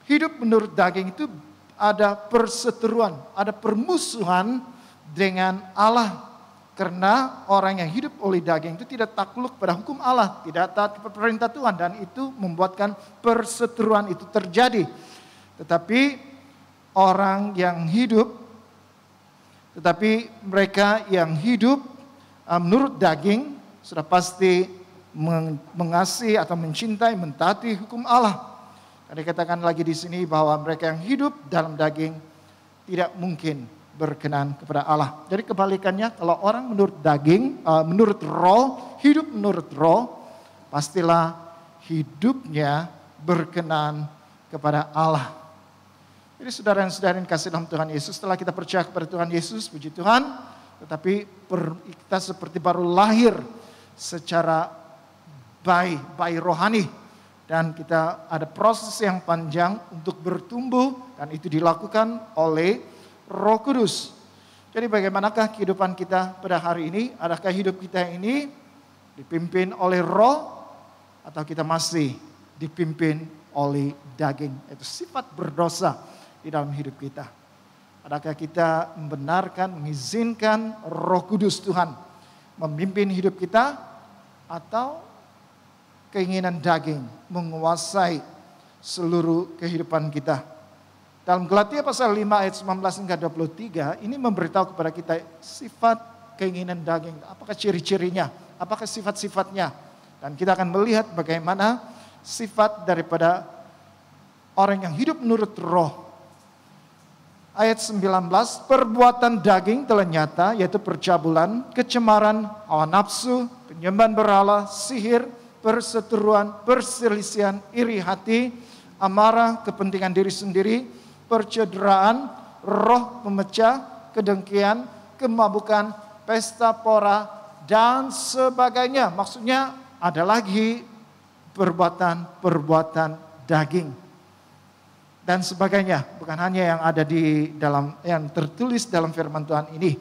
hidup menurut daging itu ada perseteruan, ada permusuhan dengan Allah. Karena orang yang hidup oleh daging itu tidak takluk pada hukum Allah, tidak taat kepada perintah Tuhan, dan itu membuatkan perseteruan itu terjadi. Tetapi orang yang hidup, tetapi mereka yang hidup menurut daging sudah pasti mengasihi atau mencintai, mentaati hukum Allah. Dikatakan lagi di sini bahwa mereka yang hidup dalam daging tidak mungkin berkenan kepada Allah. Jadi kebalikannya, kalau orang menurut daging, menurut roh, hidup menurut roh, pastilah hidupnya berkenan kepada Allah. Jadi saudara dan saudari yang kasih dalam Tuhan Yesus, setelah kita percaya kepada Tuhan Yesus, puji Tuhan, tetapi kita seperti baru lahir secara bayi rohani. Dan kita ada proses yang panjang untuk bertumbuh, dan itu dilakukan oleh Roh Kudus. Jadi bagaimanakah kehidupan kita pada hari ini? Adakah hidup kita ini dipimpin oleh roh, atau kita masih dipimpin oleh daging? Itu sifat berdosa di dalam hidup kita. Adakah kita membenarkan, mengizinkan Roh Kudus Tuhan memimpin hidup kita, atau keinginan daging menguasai seluruh kehidupan kita? Dalam Galatia pasal 5 ayat 19 hingga 23, ini memberitahu kepada kita sifat keinginan daging. Apakah ciri-cirinya? Apakah sifat-sifatnya? Dan kita akan melihat bagaimana sifat daripada orang yang hidup menurut roh. Ayat 19, perbuatan daging telah nyata, yaitu percabulan, kecemaran, hawa nafsu, penyembahan berhala, sihir, perseteruan, perselisihan, iri hati, amarah, kepentingan diri sendiri, percederaan, roh pemecah, kedengkian, kemabukan, pesta pora, dan sebagainya. Maksudnya ada lagi perbuatan-perbuatan daging dan sebagainya. Bukan hanya yang ada di dalam, yang tertulis dalam firman Tuhan ini.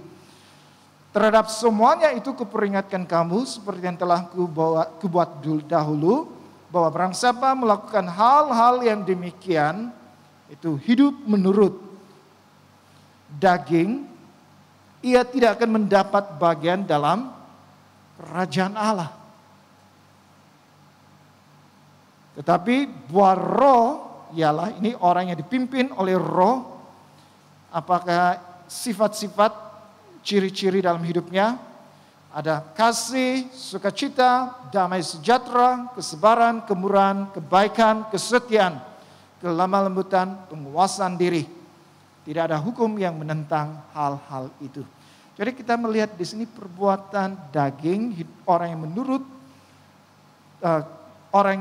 Terhadap semuanya itu kuperingatkan kamu seperti yang telah kubuat dahulu, bahwa barang siapa melakukan hal-hal yang demikian, itu hidup menurut daging, ia tidak akan mendapat bagian dalam kerajaan Allah. Tetapi buah roh ialah, ini orang yang dipimpin oleh roh, apakah sifat-sifat, ciri-ciri dalam hidupnya? Ada kasih, sukacita, damai sejahtera, kesabaran, kemurahan, kebaikan, kesetiaan, kelemah lembutan, penguasaan diri. Tidak ada hukum yang menentang hal-hal itu. Jadi kita melihat di sini perbuatan daging, orang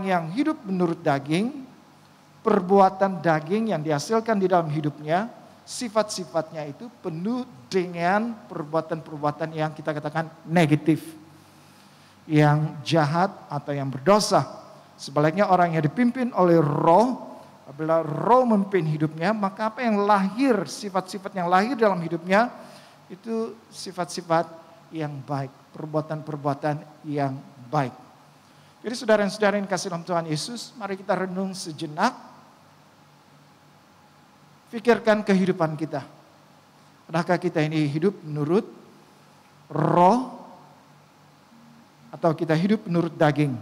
yang hidup menurut daging, perbuatan daging yang dihasilkan di dalam hidupnya, sifat-sifatnya itu penuh dengan perbuatan-perbuatan yang kita katakan negatif, yang jahat atau yang berdosa. Sebaliknya orang yang dipimpin oleh roh, apabila roh memimpin hidupnya, maka apa yang lahir, sifat-sifat yang lahir dalam hidupnya, itu sifat-sifat yang baik, perbuatan-perbuatan yang baik. Jadi saudara dan saudara yang kasih dalam Tuhan Yesus, mari kita renung sejenak. Pikirkan kehidupan kita. Adakah kita ini hidup menurut roh, atau kita hidup menurut daging?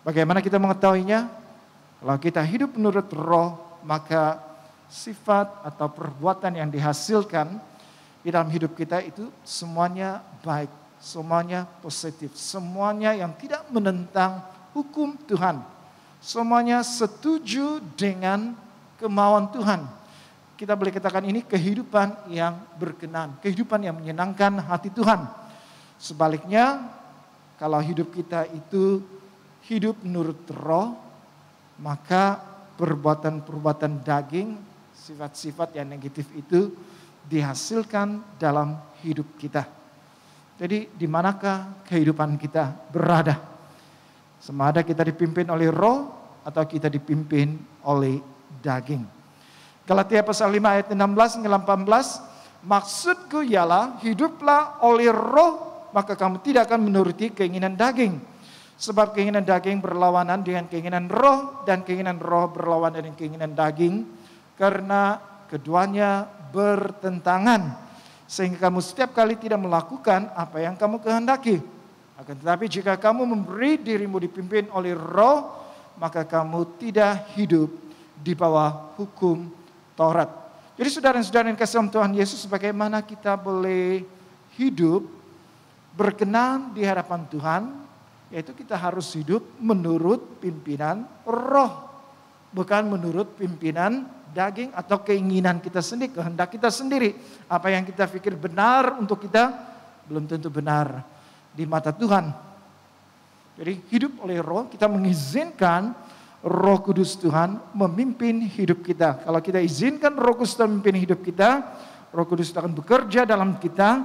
Bagaimana kita mengetahuinya? Kalau kita hidup menurut roh, maka sifat atau perbuatan yang dihasilkan di dalam hidup kita itu semuanya baik, semuanya positif, semuanya yang tidak menentang hukum Tuhan, semuanya setuju dengan kemauan Tuhan. Kita boleh katakan ini kehidupan yang berkenan, kehidupan yang menyenangkan hati Tuhan. Sebaliknya, kalau hidup kita itu hidup menurut roh, maka perbuatan-perbuatan daging, sifat-sifat yang negatif itu dihasilkan dalam hidup kita. Jadi di manakah kehidupan kita berada? Sama ada kita dipimpin oleh roh atau kita dipimpin oleh daging. Galatia pasal 5 ayat 16 hingga 18, maksudku ialah hiduplah oleh roh, maka kamu tidak akan menuruti keinginan daging. Sebab keinginan daging berlawanan dengan keinginan roh, dan keinginan roh berlawanan dengan keinginan daging, karena keduanya bertentangan. Sehingga kamu setiap kali tidak melakukan apa yang kamu kehendaki. Akan tetapi jika kamu memberi dirimu dipimpin oleh roh, maka kamu tidak hidup di bawah hukum Taurat. Jadi saudara-saudara yang kasih dalam Tuhan Yesus, bagaimana kita boleh hidup berkenan di hadapan Tuhan, yaitu kita harus hidup menurut pimpinan roh, bukan menurut pimpinan daging atau keinginan kita sendiri, kehendak kita sendiri. Apa yang kita pikir benar untuk kita, belum tentu benar di mata Tuhan. Jadi hidup oleh roh, kita mengizinkan Roh Kudus Tuhan memimpin hidup kita. Kalau kita izinkan Roh Kudus Tuhan memimpin hidup kita, Roh Kudus akan bekerja dalam kita,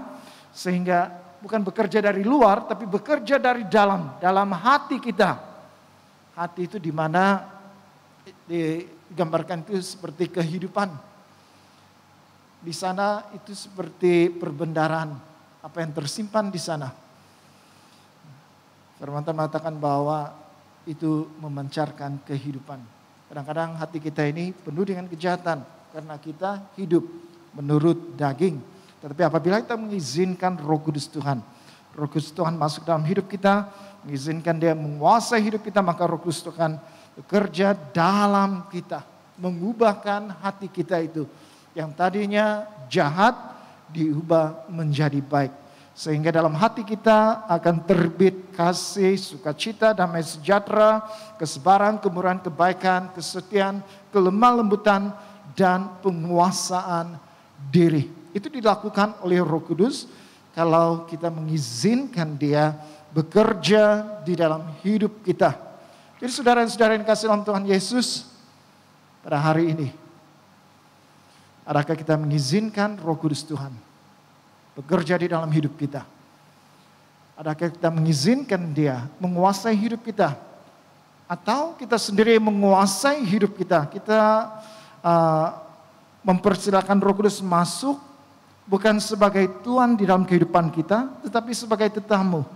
sehingga bukan bekerja dari luar, tapi bekerja dari dalam hati kita. Hati itu di mana digambarkan itu seperti kehidupan. Di sana itu seperti perbendaharaan, apa yang tersimpan di sana. Firman Tuhan mengatakan bahwa itu memancarkan kehidupan. Kadang-kadang hati kita ini penuh dengan kejahatan karena kita hidup menurut daging. Tetapi apabila kita mengizinkan Roh Kudus Tuhan, Roh Kudus Tuhan masuk dalam hidup kita, mengizinkan Dia menguasai hidup kita, maka Roh Kudus Tuhan bekerja dalam kita, mengubahkan hati kita itu yang tadinya jahat diubah menjadi baik. Sehingga dalam hati kita akan terbit kasih, sukacita, damai sejahtera, kesabaran, kemurahan, kebaikan, kesetiaan, kelemah lembutan, dan penguasaan diri. Itu dilakukan oleh Roh Kudus kalau kita mengizinkan Dia bekerja di dalam hidup kita. Jadi saudara-saudara yang kasih dalam Tuhan Yesus, pada hari ini, adakah kita mengizinkan Roh Kudus Tuhan bekerja di dalam hidup kita? Adakah kita mengizinkan Dia menguasai hidup kita? Atau kita sendiri menguasai hidup kita? Kita mempersilakan Roh Kudus masuk bukan sebagai Tuhan di dalam kehidupan kita, tetapi sebagai tetamu.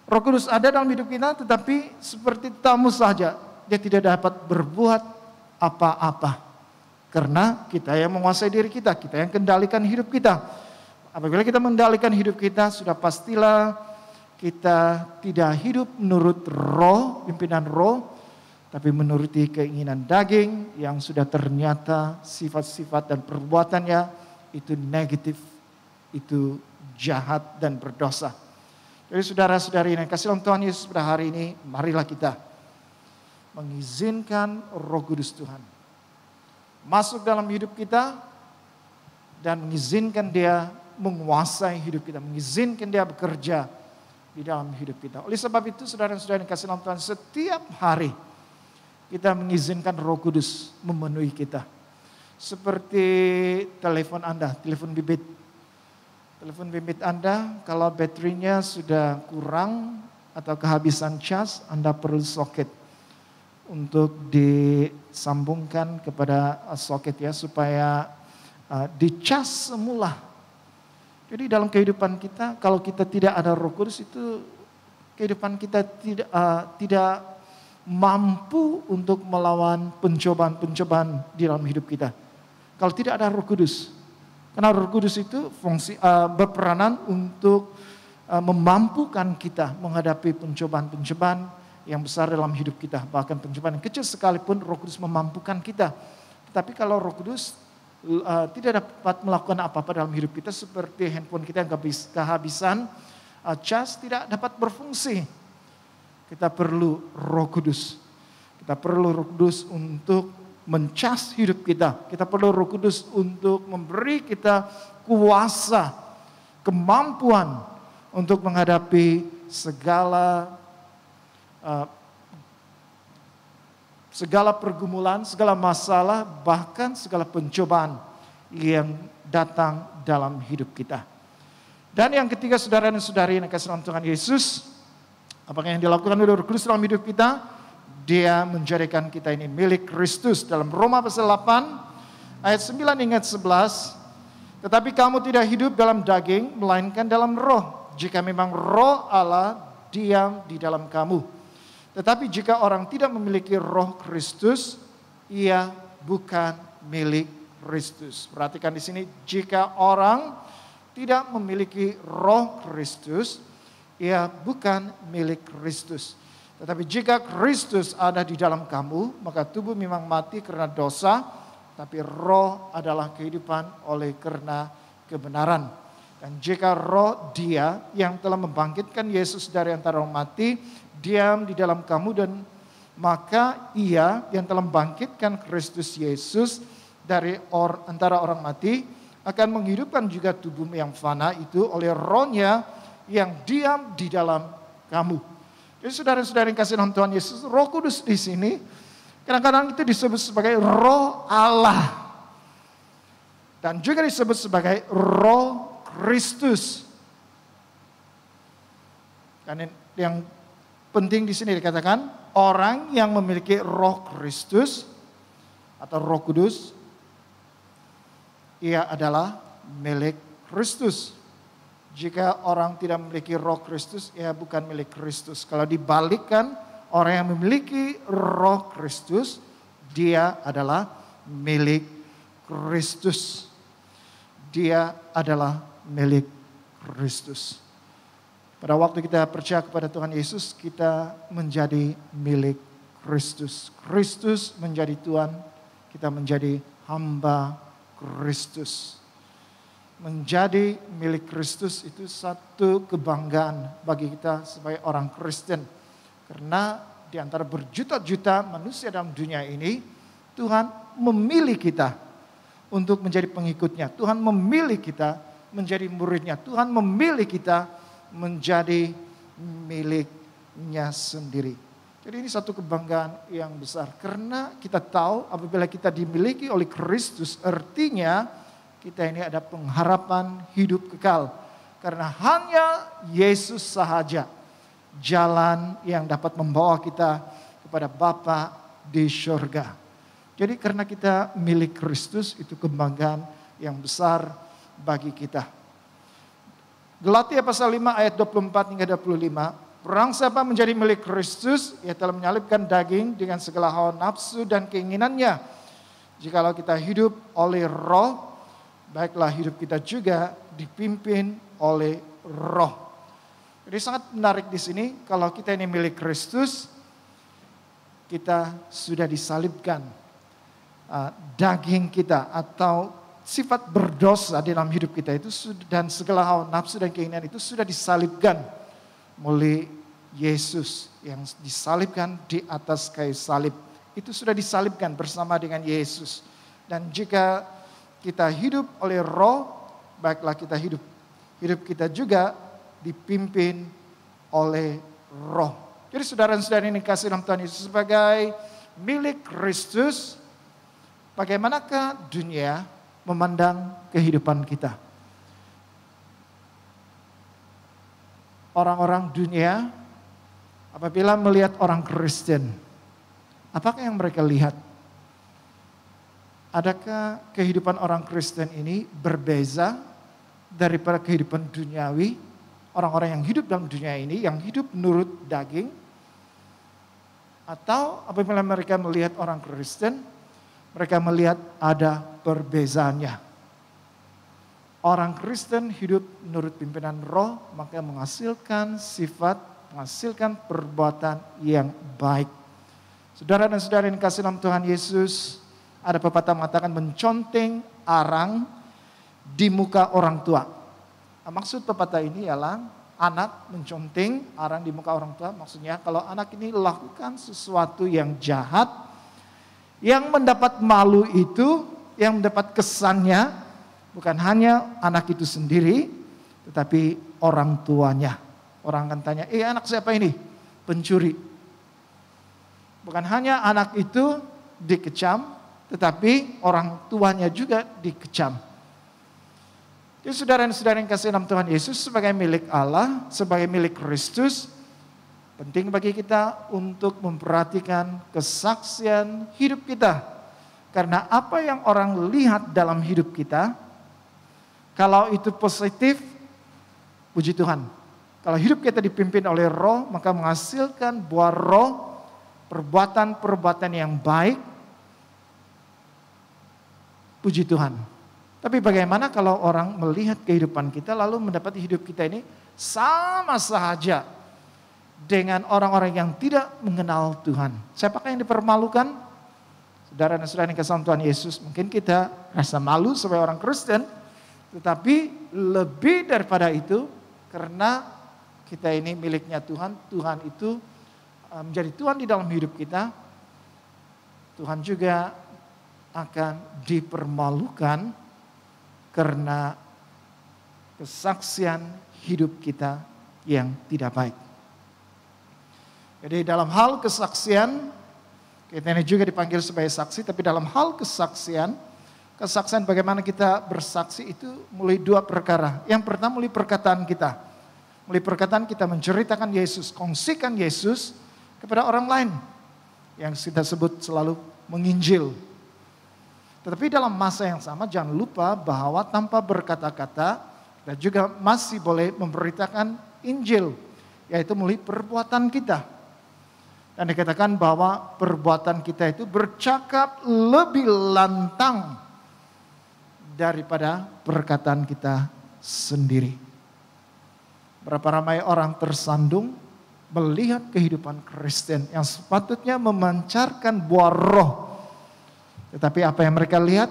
Roh Kudus ada dalam hidup kita, tetapi seperti tamu saja. Dia tidak dapat berbuat apa-apa. Karena kita yang menguasai diri kita, kita yang kendalikan hidup kita. Apabila kita mengendalikan hidup kita, sudah pastilah kita tidak hidup menurut roh, pimpinan roh, tapi menuruti keinginan daging yang sudah ternyata sifat-sifat dan perbuatannya itu negatif, itu jahat dan berdosa. Jadi saudara-saudari yang kasih dalam Tuhan Yesus pada hari ini, marilah kita mengizinkan Roh Kudus Tuhan masuk dalam hidup kita dan mengizinkan Dia menguasai hidup kita, mengizinkan Dia bekerja di dalam hidup kita. Oleh sebab itu saudara-saudara yang kasih dalam Tuhan, setiap hari kita mengizinkan Roh Kudus memenuhi kita. Seperti telepon Anda, telepon bimbit. Telepon bimbit Anda kalau baterainya sudah kurang atau kehabisan cas, Anda perlu soket untuk disambungkan kepada soket ya, supaya dicas semula. Jadi dalam kehidupan kita, kalau kita tidak ada Roh Kudus, itu kehidupan kita tidak mampu untuk melawan pencobaan-pencobaan di dalam hidup kita. Kalau tidak ada Roh Kudus, karena Roh Kudus itu berperanan untuk memampukan kita menghadapi pencobaan-pencobaan yang besar dalam hidup kita. Bahkan pencobaan yang kecil sekalipun Roh Kudus memampukan kita. Tetapi kalau Roh Kudus tidak dapat melakukan apa-apa dalam hidup kita, seperti handphone kita yang kehabisan cas, tidak dapat berfungsi. Kita perlu Roh Kudus. Kita perlu Roh Kudus untuk mencas hidup kita. Kita perlu Roh Kudus untuk memberi kita kuasa, kemampuan untuk menghadapi segala pergumulan, segala masalah, bahkan segala pencobaan yang datang dalam hidup kita. Dan yang ketiga, saudara dan saudari yang kasih dalam Tuhan Yesus, apakah yang dilakukan oleh Roh Kudus dalam hidup kita? Dia menjadikan kita ini milik Kristus. Dalam Roma pasal 8 ayat 9 hingga 11, tetapi kamu tidak hidup dalam daging, melainkan dalam roh. Jika memang roh Allah diam di dalam kamu. Tetapi jika orang tidak memiliki Roh Kristus, ia bukan milik Kristus. Perhatikan di sini, jika orang tidak memiliki Roh Kristus, ia bukan milik Kristus. Tetapi jika Kristus ada di dalam kamu, maka tubuh memang mati karena dosa, tapi roh adalah kehidupan oleh karena kebenaran. Dan jika roh Dia yang telah membangkitkan Yesus dari antara orang mati diam di dalam kamu, dan maka Ia yang telah membangkitkan Kristus Yesus dari antara orang mati akan menghidupkan juga tubuhmu yang fana itu oleh rohnya yang diam di dalam kamu. Jadi saudara-saudara yang kasih dalam Tuhan Yesus, Roh Kudus di sini kadang-kadang itu disebut sebagai Roh Allah. Dan juga disebut sebagai Roh Kristus. Dan yang penting di sini dikatakan orang yang memiliki Roh Kristus atau Roh Kudus, ia adalah milik Kristus. Jika orang tidak memiliki Roh Kristus, ia bukan milik Kristus. Kalau dibalikkan, orang yang memiliki Roh Kristus, dia adalah milik Kristus. Dia adalah milik Kristus. Pada waktu kita percaya kepada Tuhan Yesus, kita menjadi milik Kristus. Kristus menjadi Tuhan, kita menjadi hamba Kristus. Menjadi milik Kristus itu satu kebanggaan bagi kita sebagai orang Kristen. Karena di antara berjuta-juta manusia dalam dunia ini, Tuhan memilih kita untuk menjadi pengikutnya. Tuhan memilih kita menjadi muridnya. Tuhan memilih kita menjadi miliknya sendiri. Jadi ini satu kebanggaan yang besar. Karena kita tahu apabila kita dimiliki oleh Kristus, artinya kita ini ada pengharapan hidup kekal. Karena hanya Yesus sahaja jalan yang dapat membawa kita kepada Bapa di surga. Jadi karena kita milik Kristus, itu kebanggaan yang besar bagi kita. Galatia pasal 5 ayat 24 hingga 25. Barang siapa menjadi milik Kristus, ia telah menyalibkan daging dengan segala hawa nafsu dan keinginannya. Jikalau kita hidup oleh Roh, baiklah hidup kita juga dipimpin oleh Roh. Jadi sangat menarik di sini, kalau kita ini milik Kristus, kita sudah disalibkan. Daging kita atau sifat berdosa di dalam hidup kita itu dan segala hawa nafsu dan keinginan itu sudah disalibkan oleh Yesus yang disalibkan di atas kayu salib. Itu sudah disalibkan bersama dengan Yesus. Dan jika kita hidup oleh Roh, baiklah kita hidup kita juga dipimpin oleh Roh. Jadi saudara-saudara ini kasih dalam Tuhan Yesus sebagai milik Kristus, bagaimanakah dunia memandang kehidupan kita? Orang-orang dunia apabila melihat orang Kristen, apakah yang mereka lihat? Adakah kehidupan orang Kristen ini berbeza daripada kehidupan duniawi? Orang-orang yang hidup dalam dunia ini, yang hidup menurut daging? Atau apabila mereka melihat orang Kristen, mereka melihat ada perbezaannya. Orang Kristen hidup menurut pimpinan Roh, maka menghasilkan sifat, menghasilkan perbuatan yang baik. Saudara dan saudara yang kasih dalam Tuhan Yesus, ada pepatah mengatakan menconteng arang di muka orang tua. Nah, maksud pepatah ini ialah anak menconteng arang di muka orang tua. Maksudnya kalau anak ini lakukan sesuatu yang jahat, yang mendapat malu itu, yang mendapat kesannya, bukan hanya anak itu sendiri, tetapi orang tuanya. Orang akan tanya, anak siapa ini? Pencuri. Bukan hanya anak itu dikecam, tetapi orang tuanya juga dikecam. Jadi saudara dan saudara yang kasih dalam Tuhan Yesus, sebagai milik Allah, sebagai milik Kristus, penting bagi kita untuk memperhatikan kesaksian hidup kita. Karena apa yang orang lihat dalam hidup kita, kalau itu positif, puji Tuhan. Kalau hidup kita dipimpin oleh Roh, maka menghasilkan buah Roh, perbuatan-perbuatan yang baik, puji Tuhan. Tapi bagaimana kalau orang melihat kehidupan kita lalu mendapat hidup kita ini sama saja dengan orang-orang yang tidak mengenal Tuhan? Siapakah yang dipermalukan? Saudara dan saudara yang kasih Tuhan Yesus, mungkin kita rasa malu sebagai orang Kristen, tetapi lebih daripada itu, karena kita ini miliknya Tuhan, Tuhan itu menjadi Tuhan di dalam hidup kita, Tuhan juga akan dipermalukan karena kesaksian hidup kita yang tidak baik. Jadi dalam hal kesaksian, kita ini juga dipanggil sebagai saksi, tapi dalam hal kesaksian bagaimana kita bersaksi itu mulai dua perkara. Yang pertama mulai perkataan kita. Mulai perkataan kita menceritakan Yesus, kongsikan Yesus kepada orang lain. Yang kita sebut selalu menginjil. Tetapi dalam masa yang sama jangan lupa bahwa tanpa berkata-kata kita juga masih boleh memberitakan Injil. Yaitu melalui perbuatan kita. Dan dikatakan bahwa perbuatan kita itu bercakap lebih lantang daripada perkataan kita sendiri. Berapa ramai orang tersandung melihat kehidupan Kristen yang sepatutnya memancarkan buah roh. Tetapi apa yang mereka lihat?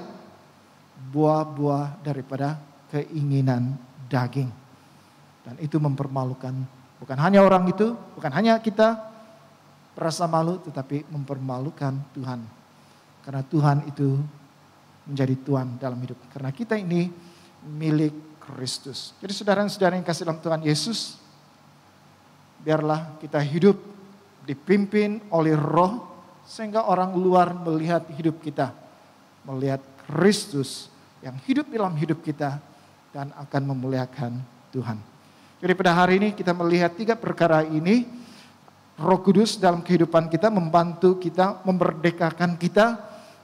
Buah-buah daripada keinginan daging. Dan itu mempermalukan. Bukan hanya orang itu, bukan hanya kita rasa malu, tetapi mempermalukan Tuhan. Karena Tuhan itu menjadi Tuhan dalam hidup. Karena kita ini milik Kristus. Jadi saudara-saudara yang kasih dalam Tuhan Yesus, biarlah kita hidup dipimpin oleh Roh, sehingga orang luar melihat hidup kita. Melihat Kristus yang hidup dalam hidup kita dan akan memuliakan Tuhan. Jadi pada hari ini kita melihat 3 perkara ini. Roh Kudus dalam kehidupan kita membantu kita, memerdekakan kita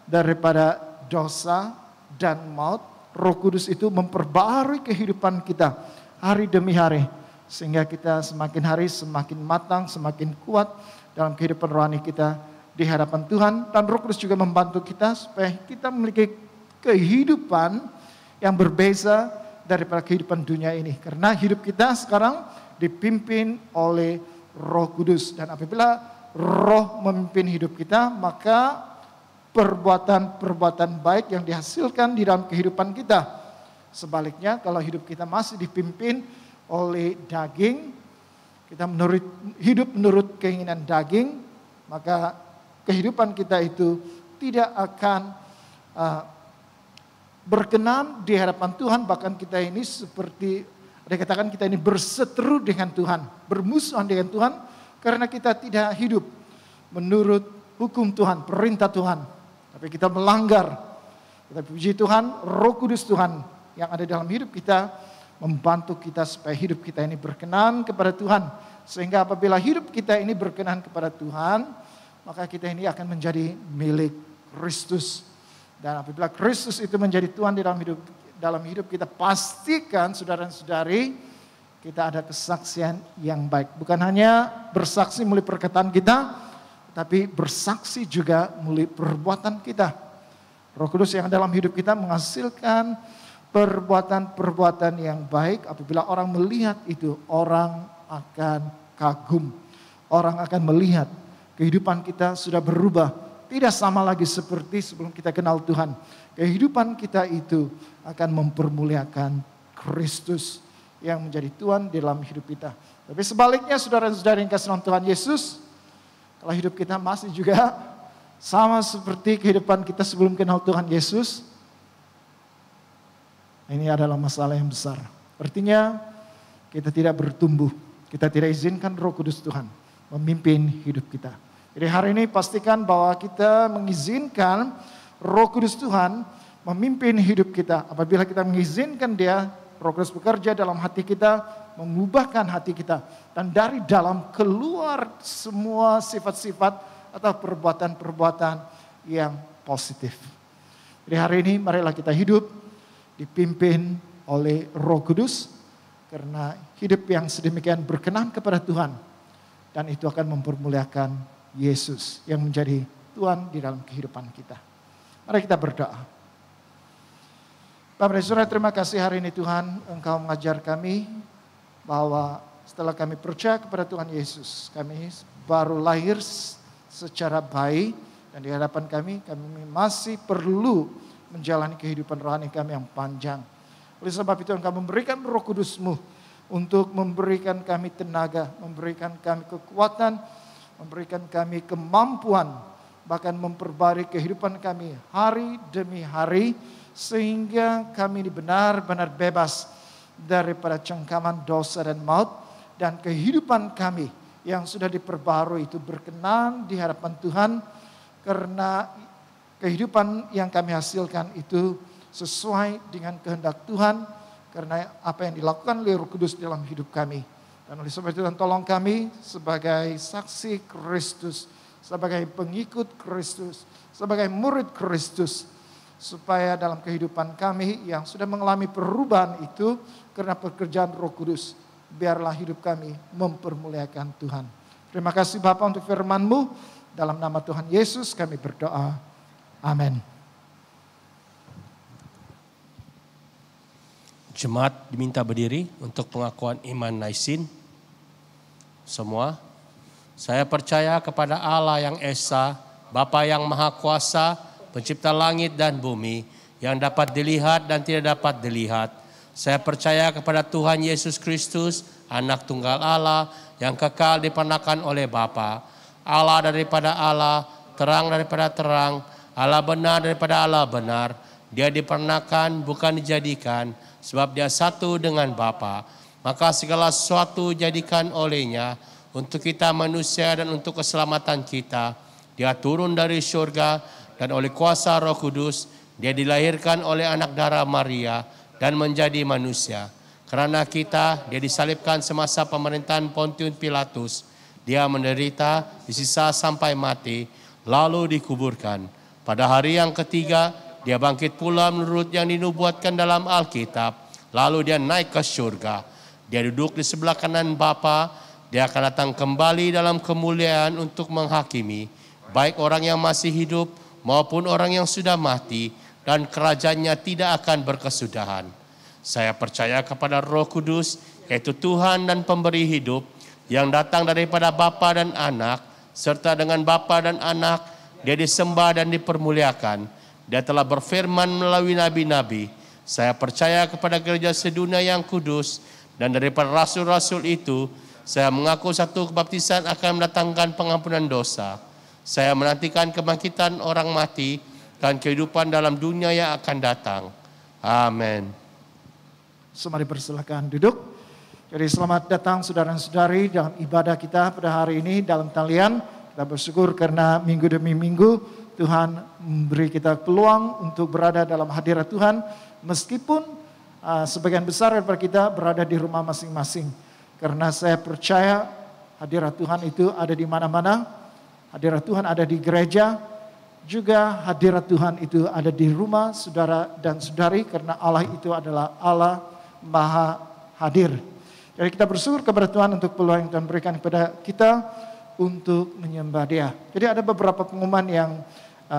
daripada dosa dan maut. Roh Kudus itu memperbaharui kehidupan kita hari demi hari. Sehingga kita semakin hari semakin matang, semakin kuat dalam kehidupan rohani kita di hadapan Tuhan. Dan Roh Kudus juga membantu kita supaya kita memiliki kehidupan yang berbeza daripada kehidupan dunia ini. Karena hidup kita sekarang dipimpin oleh Roh Kudus. Dan apabila Roh memimpin hidup kita, maka perbuatan-perbuatan baik yang dihasilkan di dalam kehidupan kita. Sebaliknya, kalau hidup kita masih dipimpin oleh daging, kita hidup menurut keinginan daging, maka kehidupan kita itu tidak akan berkenan di hadapan Tuhan. Bahkan kita ini seperti dikatakan kita ini berseteru dengan Tuhan, bermusuhan dengan Tuhan, karena kita tidak hidup menurut hukum Tuhan, perintah Tuhan. Tapi kita melanggar. Tetapi puji Tuhan, Roh Kudus Tuhan yang ada dalam hidup kita, membantu kita supaya hidup kita ini berkenan kepada Tuhan. Sehingga apabila hidup kita ini berkenan kepada Tuhan, maka kita ini akan menjadi milik Kristus. Dan apabila Kristus itu menjadi Tuhan di dalam hidup kita, pastikan saudara-saudari kita ada kesaksian yang baik. Bukan hanya bersaksi melalui perkataan kita, tapi bersaksi juga melalui perbuatan kita. Roh Kudus yang dalam hidup kita menghasilkan perbuatan-perbuatan yang baik. Apabila orang melihat itu, orang akan kagum. Orang akan melihat kehidupan kita sudah berubah. Tidak sama lagi seperti sebelum kita kenal Tuhan. Kehidupan kita itu akan mempermuliakan Kristus yang menjadi Tuhan dalam hidup kita. Tapi sebaliknya saudara-saudara yang kasih dalam Tuhan Yesus, kalau hidup kita masih juga sama seperti kehidupan kita sebelum kenal Tuhan Yesus, ini adalah masalah yang besar. Artinya kita tidak bertumbuh, kita tidak izinkan Roh Kudus Tuhan memimpin hidup kita. Jadi hari ini pastikan bahwa kita mengizinkan Roh Kudus Tuhan memimpin hidup kita. Apabila kita mengizinkan Dia, Roh Kudus bekerja dalam hati kita, mengubahkan hati kita. Dan dari dalam keluar semua sifat-sifat atau perbuatan-perbuatan yang positif. Jadi hari ini marilah kita hidup dipimpin oleh Roh Kudus. Karena hidup yang sedemikian berkenan kepada Tuhan. Dan itu akan mempermuliakan Yesus yang menjadi Tuhan di dalam kehidupan kita. Mari kita berdoa. Bapak dan Saudara, terima kasih hari ini Tuhan, Engkau mengajar kami bahwa setelah kami percaya kepada Tuhan Yesus, kami baru lahir secara bayi Dan di hadapan kami masih perlu menjalani kehidupan rohani kami yang panjang. Oleh sebab itu Engkau memberikan Roh Kudus-Mu untuk memberikan kami tenaga, memberikan kami kekuatan, memberikan kami kemampuan, bahkan memperbarui kehidupan kami hari demi hari, sehingga kami benar-benar bebas daripada cengkaman dosa dan maut, dan kehidupan kami yang sudah diperbarui itu berkenan di hadapan Tuhan, karena kehidupan yang kami hasilkan itu sesuai dengan kehendak Tuhan, karena apa yang dilakukan oleh Roh Kudus dalam hidup kami. Dan oleh sebab itu Tuhan, tolong kami sebagai saksi Kristus, sebagai pengikut Kristus, sebagai murid Kristus, supaya dalam kehidupan kami yang sudah mengalami perubahan itu karena pekerjaan Roh Kudus, biarlah hidup kami mempermuliakan Tuhan. Terima kasih Bapa untuk firman-Mu. Dalam nama Tuhan Yesus kami berdoa. Amin. Jemaat diminta berdiri untuk pengakuan iman Naisin. Semua. Saya percaya kepada Allah yang Esa, Bapa yang Maha Kuasa, pencipta langit dan bumi, yang dapat dilihat dan tidak dapat dilihat. Saya percaya kepada Tuhan Yesus Kristus, Anak Tunggal Allah, yang kekal dipenakan oleh Bapa. Allah daripada Allah, terang daripada terang, Allah benar daripada Allah benar. Dia dipernakan bukan dijadikan, sebab dia satu dengan Bapa. Maka segala sesuatu jadikan olehnya untuk kita manusia dan untuk keselamatan kita. Dia turun dari surga dan oleh kuasa Roh Kudus, dia dilahirkan oleh anak darah Maria dan menjadi manusia. Karena kita, dia disalibkan semasa pemerintahan Pontius Pilatus. Dia menderita, disisa sampai mati, lalu dikuburkan. Pada hari yang ketiga, dia bangkit pula menurut yang dinubuatkan dalam Alkitab. Lalu dia naik ke surga. Dia duduk di sebelah kanan Bapa. Dia akan datang kembali dalam kemuliaan untuk menghakimi, baik orang yang masih hidup maupun orang yang sudah mati, dan kerajaannya tidak akan berkesudahan. Saya percaya kepada Roh Kudus, yaitu Tuhan dan pemberi hidup, yang datang daripada Bapa dan Anak, serta dengan Bapa dan Anak, dia disembah dan dipermuliakan. Dia telah berfirman melalui nabi-nabi. Saya percaya kepada gereja sedunia yang kudus, dan daripada rasul-rasul itu, saya mengaku satu kebaptisan akan mendatangkan pengampunan dosa. Saya menantikan kebangkitan orang mati dan kehidupan dalam dunia yang akan datang. Amin. Mari persilakan duduk. Jadi selamat datang saudara-saudari dalam ibadah kita pada hari ini dalam talian. Kita bersyukur karena minggu demi minggu Tuhan memberi kita peluang untuk berada dalam hadirat Tuhan. Meskipun sebagian besar daripada kita berada di rumah masing-masing. Karena saya percaya hadirat Tuhan itu ada di mana-mana. Hadirat Tuhan ada di gereja. Juga hadirat Tuhan itu ada di rumah saudara dan saudari. Karena Allah itu adalah Allah Maha Hadir. Jadi kita bersyukur kepada Tuhan untuk peluang yang Tuhan berikan kepada kita untuk menyembah Dia. Jadi ada beberapa pengumuman yang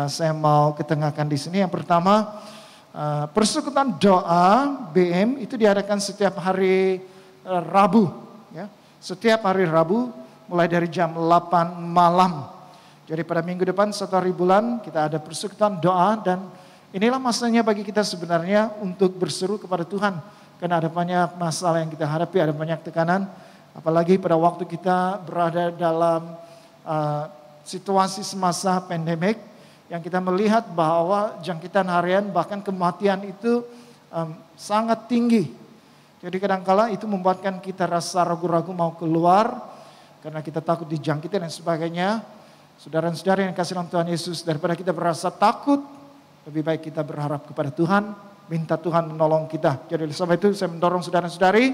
saya mau ketengahkan di sini. Yang pertama, persekutuan doa BM itu diadakan setiap hari Rabu. Ya. Setiap hari Rabu mulai dari jam 8 malam. Jadi pada minggu depan 1 hari bulan kita ada persekutuan doa, dan inilah masanya bagi kita sebenarnya untuk berseru kepada Tuhan. Karena ada banyak masalah yang kita hadapi, ada banyak tekanan. Apalagi pada waktu kita berada dalam situasi semasa pandemik, yang kita melihat bahwa jangkitan harian bahkan kematian itu sangat tinggi. Jadi kadang-kala itu membuatkan kita rasa ragu-ragu mau keluar, karena kita takut dijangkiti dan sebagainya. Saudara-saudara yang kasih dalam Tuhan Yesus, daripada kita berasa takut, lebih baik kita berharap kepada Tuhan. Minta Tuhan menolong kita. Jadi oleh sebab itu saya mendorong saudara-saudari,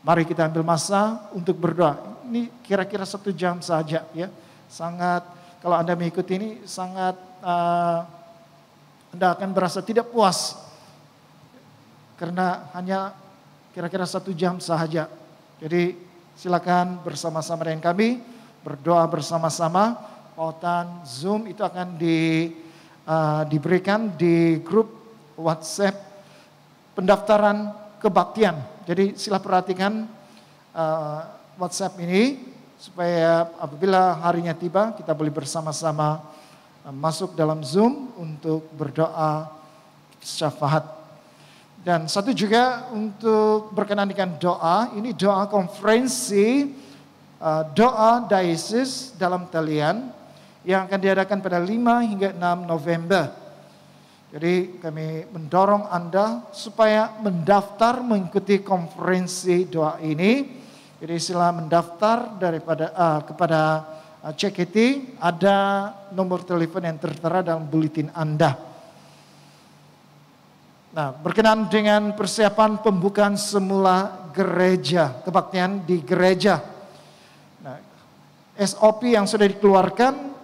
mari kita ambil masa untuk berdoa. Ini kira-kira 1 jam saja ya. Sangat, kalau Anda mengikuti ini sangat Anda akan berasa tidak puas. Karena hanya kira-kira 1 jam saja. Jadi silakan bersama-sama dengan kami, berdoa bersama-sama. Pautan Zoom itu akan diberikan di grup WhatsApp pendaftaran kebaktian. Jadi sila perhatikan WhatsApp ini supaya apabila harinya tiba kita boleh bersama-sama masuk dalam Zoom untuk berdoa syafaat. Dan satu juga untuk berkenan dengan doa, ini doa konferensi doa Daesis dalam talian yang akan diadakan pada 5 hingga 6 November. Jadi kami mendorong Anda supaya mendaftar mengikuti konferensi doa ini. Jadi sila mendaftar kepada CKT, ada nomor telepon yang tertera dalam buletin Anda. Nah, berkenaan dengan persiapan pembukaan semula gereja, kebaktian di gereja. Nah, SOP yang sudah dikeluarkan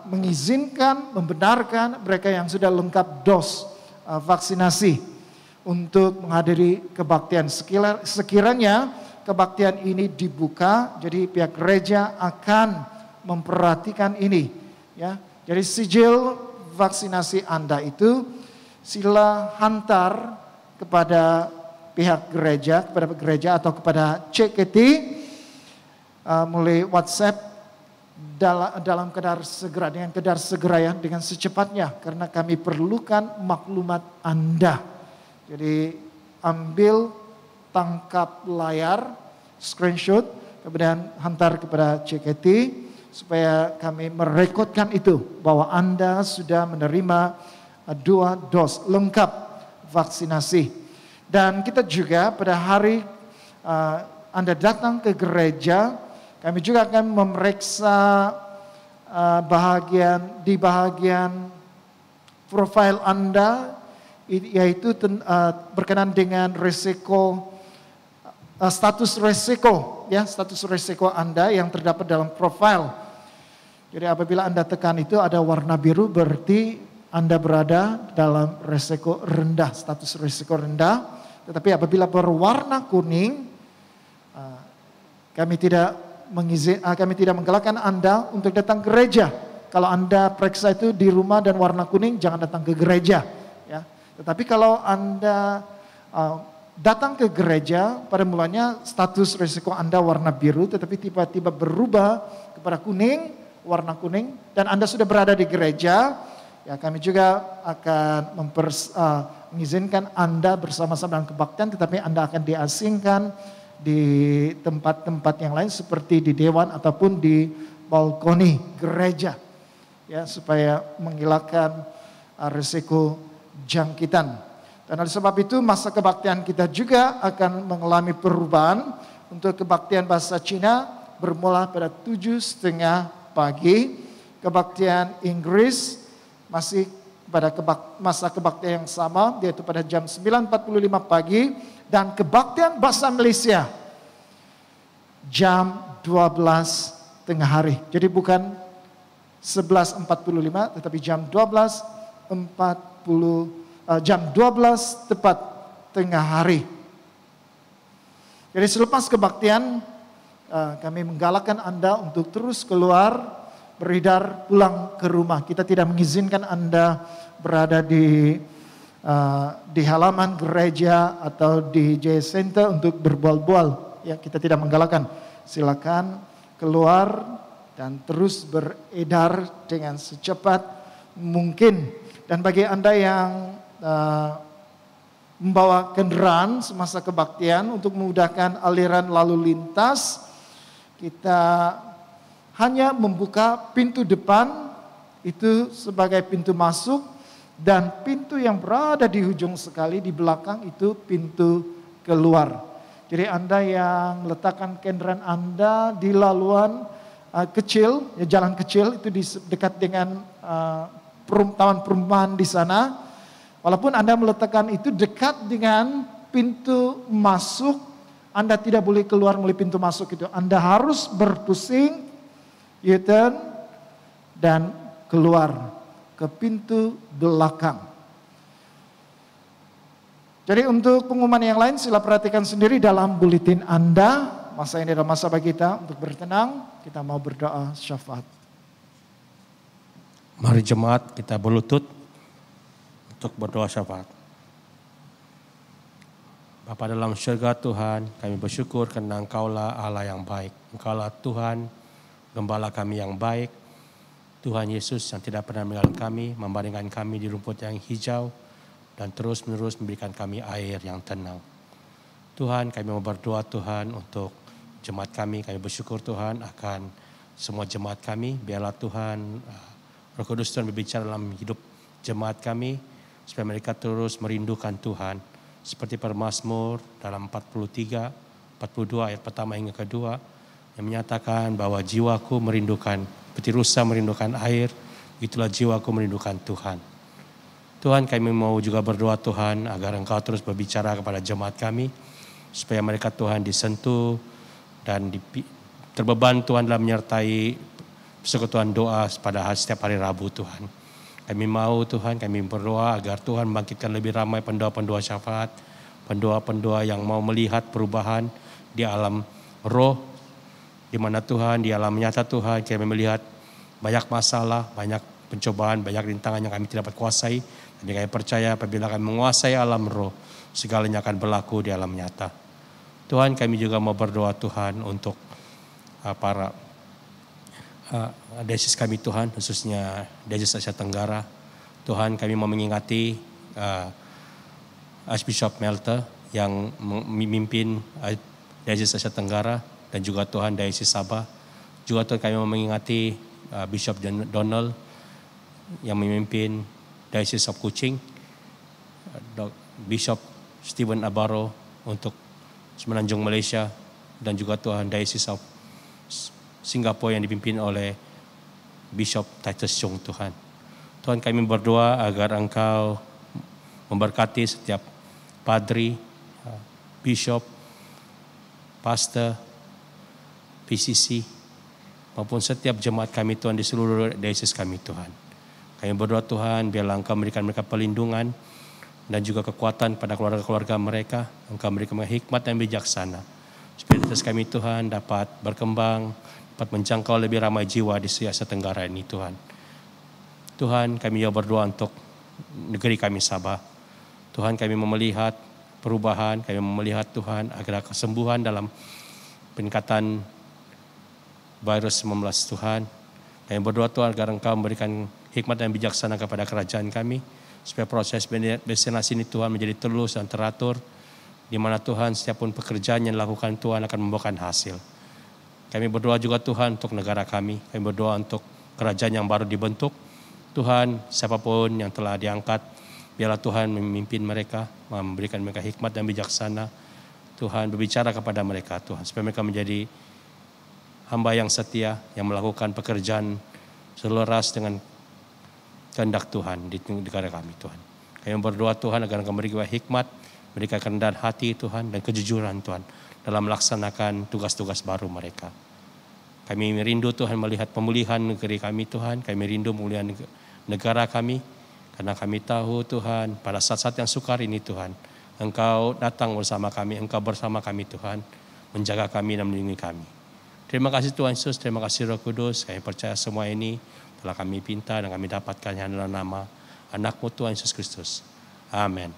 mengizinkan, membenarkan mereka yang sudah lengkap dos vaksinasi untuk menghadiri kebaktian. Sekiranya kebaktian ini dibuka, jadi pihak gereja akan memperhatikan ini. Ya, jadi sijil vaksinasi Anda itu sila hantar kepada pihak gereja, kepada gereja atau kepada CKT melalui WhatsApp dalam kadar segera, dengan kadar segera ya, dengan secepatnya, karena kami perlukan maklumat Anda. Jadi ambil, tangkap layar, screenshot, kemudian hantar kepada CKT supaya kami merekodkan itu bahwa Anda sudah menerima 2 dos lengkap vaksinasi. Dan kita juga pada hari Anda datang ke gereja, kami juga akan memeriksa bahagian profil Anda, yaitu berkenaan dengan risiko, status risiko, ya, status risiko Anda yang terdapat dalam profil. Jadi apabila Anda tekan itu ada warna biru, berarti Anda berada dalam risiko rendah, status risiko rendah. Tetapi apabila berwarna kuning, kami tidak menggalakkan Anda untuk datang ke gereja. Kalau Anda periksa itu di rumah dan warna kuning, jangan datang ke gereja. Ya. Tetapi kalau Anda datang ke gereja, pada mulanya status risiko Anda warna biru, tetapi tiba-tiba berubah kepada kuning, warna kuning, dan Anda sudah berada di gereja, ya kami juga akan mengizinkan Anda bersama-sama dalam kebaktian, tetapi Anda akan diasingkan di tempat-tempat yang lain seperti di dewan ataupun di balkoni gereja, ya, supaya menghilangkan risiko jangkitan. Dan oleh sebab itu masa kebaktian kita juga akan mengalami perubahan. Untuk kebaktian bahasa Cina bermula pada 7:30 pagi, kebaktian Inggris masih pada masa kebaktian yang sama, yaitu pada jam 9.45 pagi, dan kebaktian bahasa Malaysia jam 12 tengah hari. Jadi bukan 11.45, tetapi jam 12 tepat tengah hari. Jadi selepas kebaktian, kami menggalakkan Anda untuk terus keluar, beredar, pulang ke rumah. Kita tidak mengizinkan Anda berada di halaman gereja atau di J Center untuk berbual-bual. Ya, kita tidak menggalakkan. Silakan keluar dan terus beredar dengan secepat mungkin. Dan bagi Anda yang membawa kendaraan semasa kebaktian untuk memudahkan aliran lalu lintas, kita hanya membuka pintu depan itu sebagai pintu masuk, dan pintu yang berada di ujung sekali di belakang itu pintu keluar. Jadi Anda yang letakkan kendaraan Anda di laluan kecil, ya, jalan kecil itu di dekat dengan taman perumahan di sana, walaupun Anda meletakkan itu dekat dengan pintu masuk, Anda tidak boleh keluar melalui pintu masuk itu. Anda harus berpusing, U-turn, dan keluar ke pintu belakang. Jadi untuk pengumuman yang lain sila perhatikan sendiri dalam buletin Anda. Masa ini adalah masa bagi kita untuk bertenang. Kita mau berdoa syafaat. Mari jemaat kita berlutut untuk berdoa syafaat. Bapa dalam syurga Tuhan, kami bersyukur karena Engkaulah Allah yang baik. Engkaulah Tuhan, Gembala kami yang baik. Tuhan Yesus yang tidak pernah meninggalkan kami, membaringkan kami di rumput yang hijau, dan terus-menerus memberikan kami air yang tenang. Tuhan, kami mau berdoa Tuhan untuk jemaat kami bersyukur Tuhan akan semua jemaat kami. Biarlah Tuhan, Roh Kudus Tuhan berbicara dalam hidup jemaat kami, supaya mereka terus merindukan Tuhan. Seperti Mazmur dalam 43, 42 ayat pertama hingga kedua, yang menyatakan bahwa jiwaku merindukan, seperti rusa merindukan air, itulah jiwaku merindukan Tuhan. Tuhan, kami mau juga berdoa Tuhan agar Engkau terus berbicara kepada jemaat kami, supaya mereka Tuhan disentuh dan terbeban Tuhan dalam menyertai persekutuan doa pada setiap hari Rabu Tuhan. Kami mau Tuhan, kami berdoa agar Tuhan membangkitkan lebih ramai pendoa-pendoa syafaat, pendoa-pendoa yang mau melihat perubahan di alam roh, di mana Tuhan, di alam nyata Tuhan, kami melihat banyak masalah, banyak pencobaan, banyak rintangan yang kami tidak dapat kuasai. Tapi kami percaya apabila kami menguasai alam roh, segalanya akan berlaku di alam nyata. Tuhan, kami juga mau berdoa Tuhan untuk para diocese kami Tuhan, khususnya diocese Asia Tenggara. Tuhan, kami mau mengingati Archbishop Melter yang memimpin diocese Asia Tenggara, dan juga Tuhan diocese Sabah. Juga Tuhan, kami mau mengingati Bishop Donald yang memimpin diocese of Kuching, Bishop Stephen Abaro untuk Semenanjung Malaysia, dan juga Tuhan diocese of Singapura yang dipimpin oleh Bishop Titus Chung Tuhan. Tuhan, kami berdoa agar Engkau memberkati setiap padri, bishop, pastor, PCC, maupun setiap jemaat kami Tuhan di seluruh diocese kami Tuhan. Kami berdoa Tuhan, biarlah Engkau memberikan mereka perlindungan dan juga kekuatan pada keluarga-keluarga mereka. Engkau memberikan hikmat dan bijaksana, supaya diocese kami Tuhan dapat berkembang, dapat menjangkau lebih ramai jiwa di Asia Tenggara ini Tuhan. Tuhan, kami juga berdoa untuk negeri kami Sabah. Tuhan, kami mau melihat perubahan, kami mau melihat Tuhan agar kesembuhan dalam peningkatan virus 19 Tuhan. Kami berdoa Tuhan agar Engkau memberikan hikmat dan bijaksana kepada kerajaan kami, supaya proses destinasi ini Tuhan menjadi tulus dan teratur, di mana Tuhan setiap pun pekerjaan yang dilakukan Tuhan akan membawakan hasil. Kami berdoa juga Tuhan untuk negara kami. Kami berdoa untuk kerajaan yang baru dibentuk. Tuhan, siapapun yang telah diangkat, biarlah Tuhan memimpin mereka, memberikan mereka hikmat dan bijaksana. Tuhan, berbicara kepada mereka Tuhan, supaya mereka menjadi hamba yang setia, yang melakukan pekerjaan selaras dengan kehendak Tuhan di negara kami Tuhan. Kami berdoa Tuhan agar Engkau memberikan hikmat, memberikan kerendahan hati Tuhan, dan kejujuran Tuhan dalam melaksanakan tugas-tugas baru mereka. Kami merindu Tuhan melihat pemulihan negeri kami Tuhan. Kami rindu pemulihan negara kami. Karena kami tahu Tuhan, pada saat-saat yang sukar ini Tuhan, Engkau datang bersama kami, Engkau bersama kami Tuhan, menjaga kami dan melindungi kami. Terima kasih Tuhan Yesus, terima kasih Roh Kudus. Kami percaya semua ini telah kami pinta dan kami dapatkan hanya dalam nama anak-Mu Tuhan Yesus Kristus. Amin.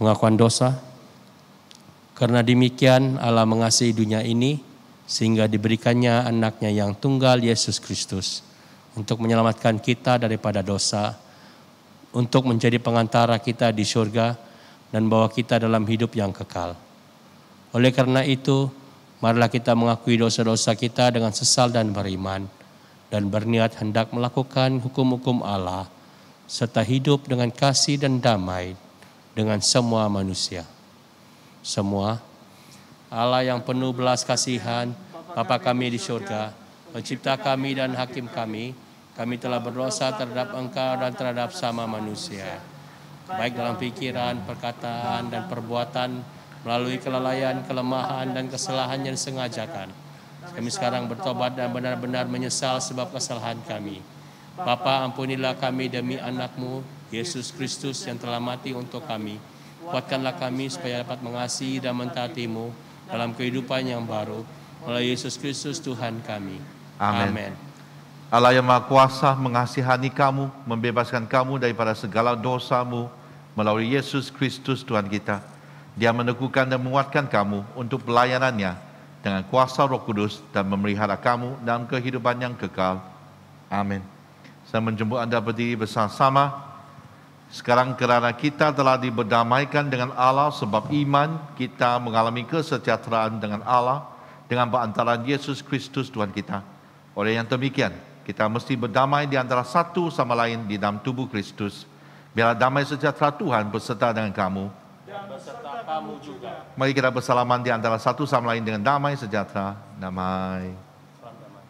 Pengakuan dosa. Karena demikian Allah mengasihi dunia ini sehingga diberikannya anaknya yang tunggal Yesus Kristus untuk menyelamatkan kita daripada dosa, untuk menjadi pengantara kita di surga dan bawa kita dalam hidup yang kekal. Oleh karena itu, marilah kita mengakui dosa-dosa kita dengan sesal dan beriman, dan berniat hendak melakukan hukum-hukum Allah, serta hidup dengan kasih dan damai dengan semua manusia. Semua, Allah yang penuh belas kasihan, Bapa kami di surga, pencipta kami dan hakim kami telah berdosa terhadap Engkau dan terhadap sama manusia, baik dalam pikiran, perkataan, dan perbuatan, melalui kelalaian, kelemahan, dan kesalahan yang disengajakan. Kami sekarang bertobat dan benar-benar menyesal sebab kesalahan kami. Bapa, ampunilah kami demi anak-Mu, Yesus Kristus yang telah mati untuk kami. Kuatkanlah kami supaya dapat mengasihi dan mentaati-Mu dalam kehidupan yang baru, melalui Yesus Kristus Tuhan kami. Amin. Allah yang Maha Kuasa mengasihani kamu, membebaskan kamu daripada segala dosa-Mu melalui Yesus Kristus Tuhan kita. Dia meneguhkan dan menguatkan kamu untuk pelayanannya dengan kuasa Roh Kudus dan memelihara kamu dalam kehidupan yang kekal. Amin. Saya menjemput Anda berdiri bersama-sama. Sekarang kerana kita telah diberdamaikan dengan Allah sebab iman, kita mengalami kesejahteraan dengan Allah dengan perantaraan Yesus Kristus Tuhan kita. Oleh yang demikian, kita mesti berdamai di antara satu sama lain di dalam tubuh Kristus. Biarlah damai sejahtera Tuhan berserta dengan kamu. Dan beserta kamu juga. Mari kita bersalaman di antara satu sama lain dengan damai sejahtera. Damai. Salam damai.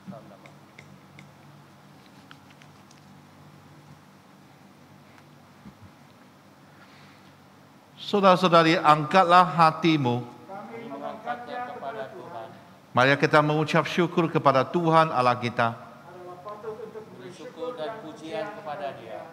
Salam damai. Saudara-saudari, angkatlah hatimu. Kami mengangkatnya kepada Tuhan. Mari kita mengucap syukur kepada Tuhan Allah kita. Beri syukur dan pujian kepada Dia.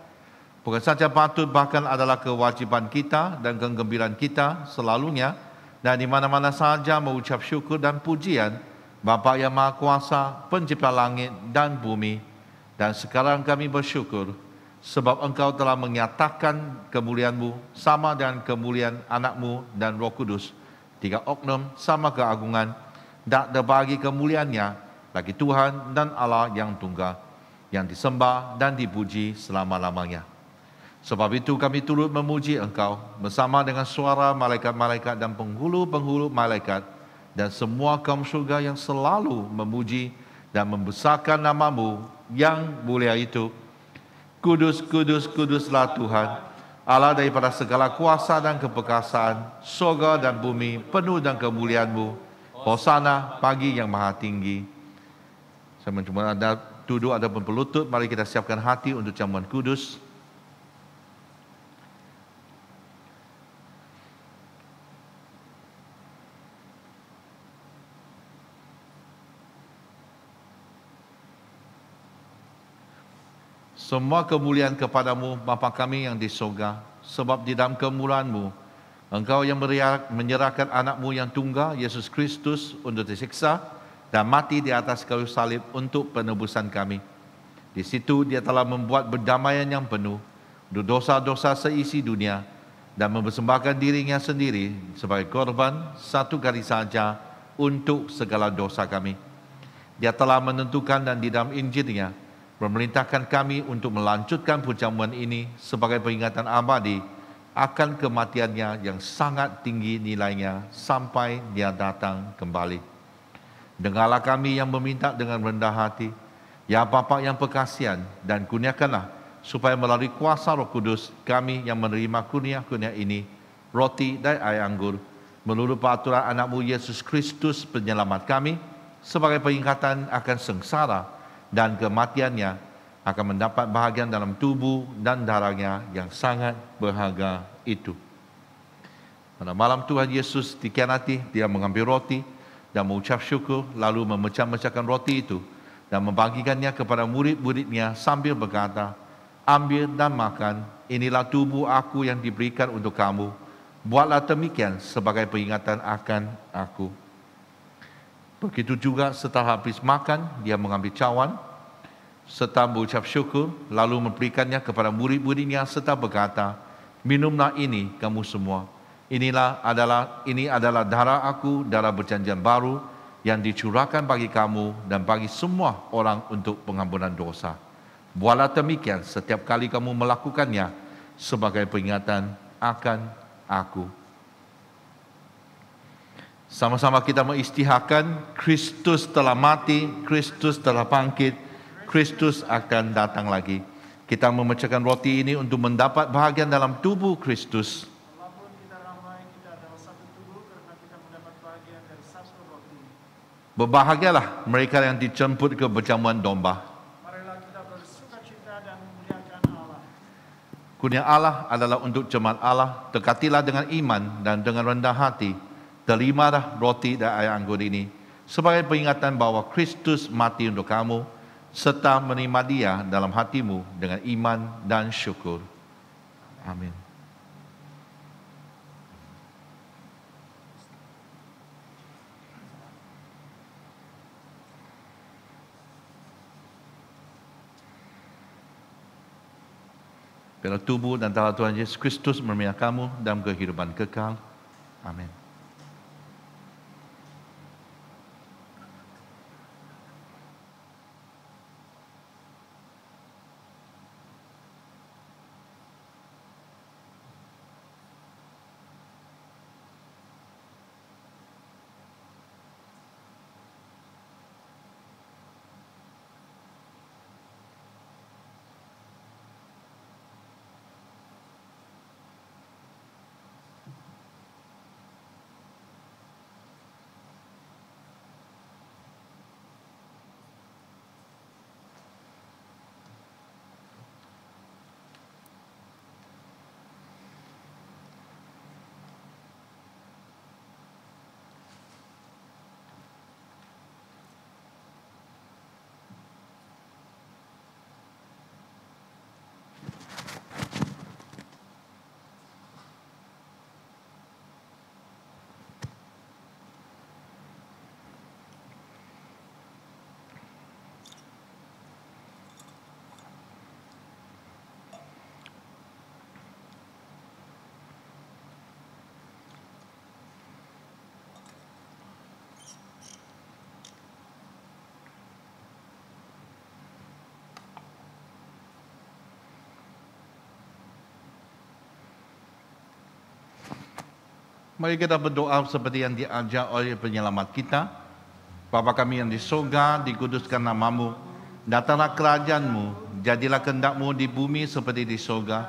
Bukan saja patut, bahkan adalah kewajiban kita dan kegembiraan kita selalunya dan di mana-mana saja mengucap syukur dan pujian Bapa yang Maha Kuasa, Pencipta langit dan bumi. Dan sekarang kami bersyukur sebab Engkau telah menyatakan kemuliaan-Mu sama dengan kemuliaan anak-Mu dan Roh Kudus. Tiga oknum sama keagungan, tak terbagi kemuliaannya bagi Tuhan dan Allah yang tunggal, yang disembah dan dipuji selama-lamanya. Sebab itu kami turut memuji Engkau bersama dengan suara malaikat-malaikat dan penghulu-penghulu malaikat dan semua kaum surga yang selalu memuji dan membesarkan nama-Mu yang mulia itu. Kudus, kudus, kuduslah Tuhan, Allah daripada segala kuasa dan keperkasaan, surga dan bumi penuh dengan kemuliaan-Mu. Hosana pagi yang maha tinggi. Saya mencoba Anda duduk ataupun berlutut, mari kita siapkan hati untuk jamuan kudus. Semua kemuliaan kepadamu Bapa kami yang di surga, sebab di dalam kemurahan-Mu Engkau yang menyerahkan anak-Mu yang tunggal, Yesus Kristus, untuk disiksa dan mati di atas kayu salib untuk penebusan kami. Di situ Dia telah membuat berdamaian yang penuh untuk dosa-dosa seisi dunia dan mempersembahkan dirinya sendiri sebagai korban satu kali saja untuk segala dosa kami. Dia telah menentukan dan di dalam Injil-Nya memerintahkan kami untuk melanjutkan perjamuan ini sebagai peringatan abadi akan kematiannya yang sangat tinggi nilainya sampai Dia datang kembali. Dengarlah kami yang meminta dengan rendah hati, ya Bapa yang perkasihan, dan kurniakanlah supaya melalui kuasa Roh Kudus kami yang menerima kurnia-kurnia ini, roti dan air anggur, menurut peraturan anak-Mu Yesus Kristus penyelamat kami, sebagai peringatan akan sengsara dan kematiannya, akan mendapat bahagian dalam tubuh dan darahnya yang sangat berharga itu. Pada malam Tuhan Yesus dikhianati, Dia mengambil roti dan mengucap syukur, lalu memecah-mecahkan roti itu dan membagikannya kepada murid-murid-Nya sambil berkata, "Ambil dan makan, inilah tubuh aku yang diberikan untuk kamu. Buatlah demikian sebagai peringatan akan aku." Begitu juga setelah habis makan, Dia mengambil cawan serta mengucap syukur, lalu memberikannya kepada murid-murid-Nya serta berkata, "Minumlah ini kamu semua. Ini adalah darah aku, darah perjanjian baru yang dicurahkan bagi kamu dan bagi semua orang untuk pengampunan dosa. Buatlah demikian setiap kali kamu melakukannya sebagai peringatan akan aku." Sama-sama kita mengisytiharkan, Kristus telah mati, Kristus telah bangkit, Kristus akan datang lagi. Kita memecahkan roti ini untuk mendapat bahagian dalam tubuh Kristus. Walaupun kita ramai, kita adalah satu tubuh karena kita mendapat bagian dari satu roti. Berbahagialah mereka yang dijemput ke perjamuan domba. Marilah kita bersukacita dan memuliakan Allah. Kurnia Allah adalah untuk jemaat Allah. Dekatilah dengan iman dan dengan rendah hati. Terimalah roti dan air anggur ini sebagai peringatan bahwa Kristus mati untuk kamu, serta menerima Dia dalam hatimu dengan iman dan syukur. Amin. Biarlah tubuh dan darah Tuhan Yesus Kristus memelihara kamu dalam kehidupan kekal. Amin. Mari kita berdoa seperti yang diajar oleh penyelamat kita. Bapa kami yang di surga, dikuduskan nama-Mu. Datanglah kerajaan-Mu, jadilah kehendak-Mu di bumi seperti di surga.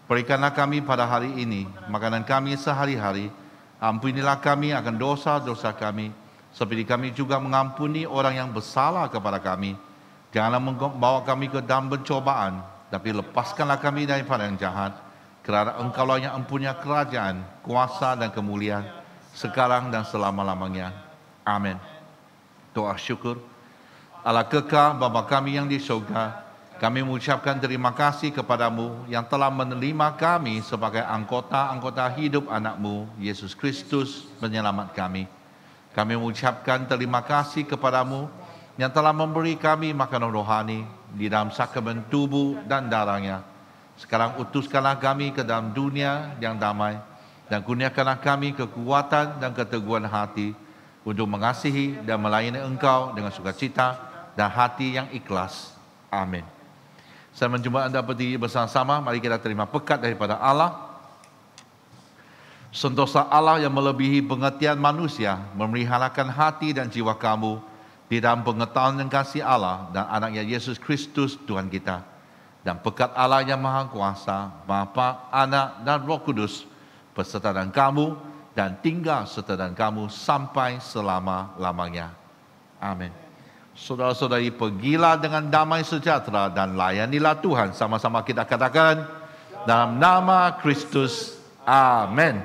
Berikanlah kami pada hari ini makanan kami sehari-hari. Ampunilah kami akan dosa-dosa kami, seperti kami juga mengampuni orang yang bersalah kepada kami. Janganlah membawa kami ke dalam pencobaan, tapi lepaskanlah kami daripada yang jahat. Kerana Engkau-lah yang mempunyai kerajaan, kuasa dan kemuliaan, sekarang dan selama-lamanya. Amin. Doa syukur. Allah kekal Bapa kami yang di surga, kami mengucapkan terima kasih kepadamu yang telah menerima kami sebagai anggota-anggota hidup anak-Mu, Yesus Kristus, penyelamat kami. Kami mengucapkan terima kasih kepadamu yang telah memberi kami makanan rohani di dalam sakramen tubuh dan darahnya. Sekarang utuskanlah kami ke dalam dunia yang damai dan kurniakanlah kami kekuatan dan keteguhan hati untuk mengasihi dan melayani Engkau dengan sukacita dan hati yang ikhlas. Amin. Saya menjumpa anda berdiri bersama-sama. Mari kita terima berkat daripada Allah. Sentosa Allah yang melebihi pengertian manusia memeliharakan hati dan jiwa kamu di dalam pengetahuan dan kasih Allah dan anaknya Yesus Kristus Tuhan kita. Dan berkat Allah yang Maha Kuasa, Bapa, Anak dan Roh Kudus beserta dengan kamu dan tinggal serta dengan kamu sampai selama-lamanya. Amin. Saudara-saudari, pergilah dengan damai sejahtera dan layanilah Tuhan. Sama-sama kita katakan dalam nama Kristus. Amin.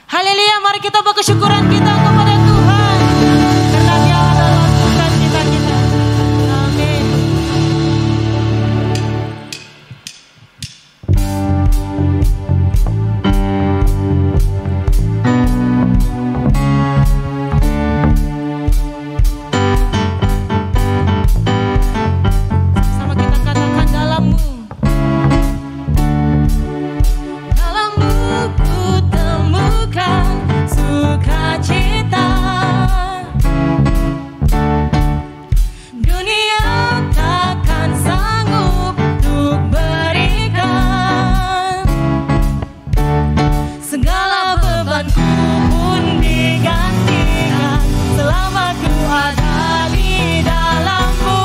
Haleluya, mari kita berkesyukuran kita kepada Tuhan. Karena Dia adalah sukacita kita. Amin. Sama kita katakan dalam-Mu. Dalam-Mu ku temukan sukacita. Dunia takkan sanggup untuk berikan. Segala bebanku pun digantikan selama ku ada di dalam-Mu.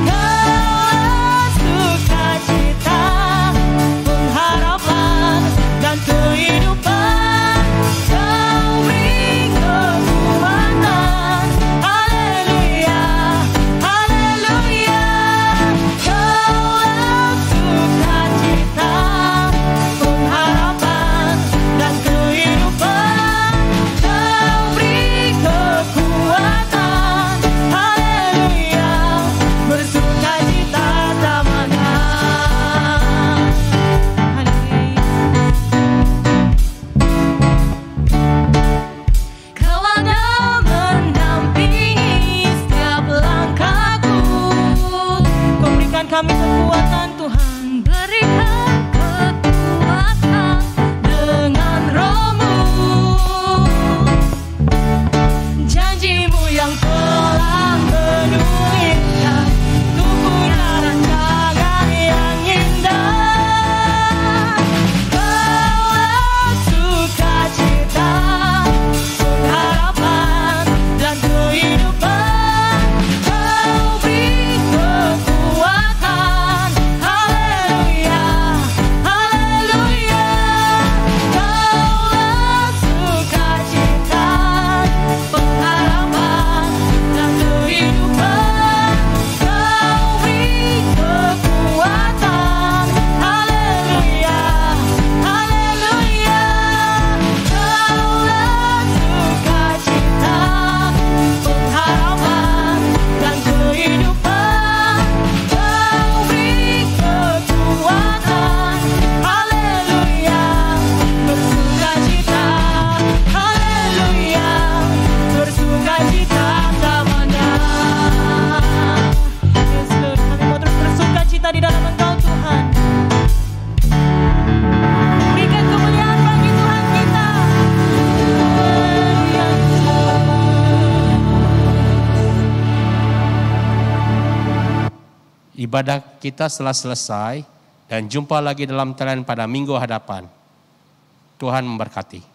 Kau sukacita, pengharapan dan kehidupan. Kau beri kekuatan. Haleluya, haleluya. Kaulah sukacita, pengharapan dan kehidupan. Kau beri kekuatan. Haleluya, bersukacita tamanya. Haleluya. Kau ada mendampingi setiap langkahku. Kau berikan kami kekuatan Tuhan. Berikan kekuatan dengan Roh-Mu. Janji-Mu yang telah menuliskan tubuhnya rancangan yang indah. Kaulah sukacita, pengharapan dan kehidupan. Kau beri kekuatan. Haleluya, haleluya. Kaulah sukacita, pengharapan dan kehidupan. Kau beri kekuatan. Haleluya, haleluya. Kaulah sukacita, pengharapan dan kehidupan. Kau beri kekuatan. Haleluya, bersukacita. Haleluya, bersukacita tamanya. Yes Lord, kami mau terus bersukacita di dalam Engkau Tuhan. Berikan kemuliaan bagi Tuhan kita. Haleluya. Ibadah kita telah selesai dan jumpa lagi dalam talian pada minggu hadapan. Tuhan memberkati.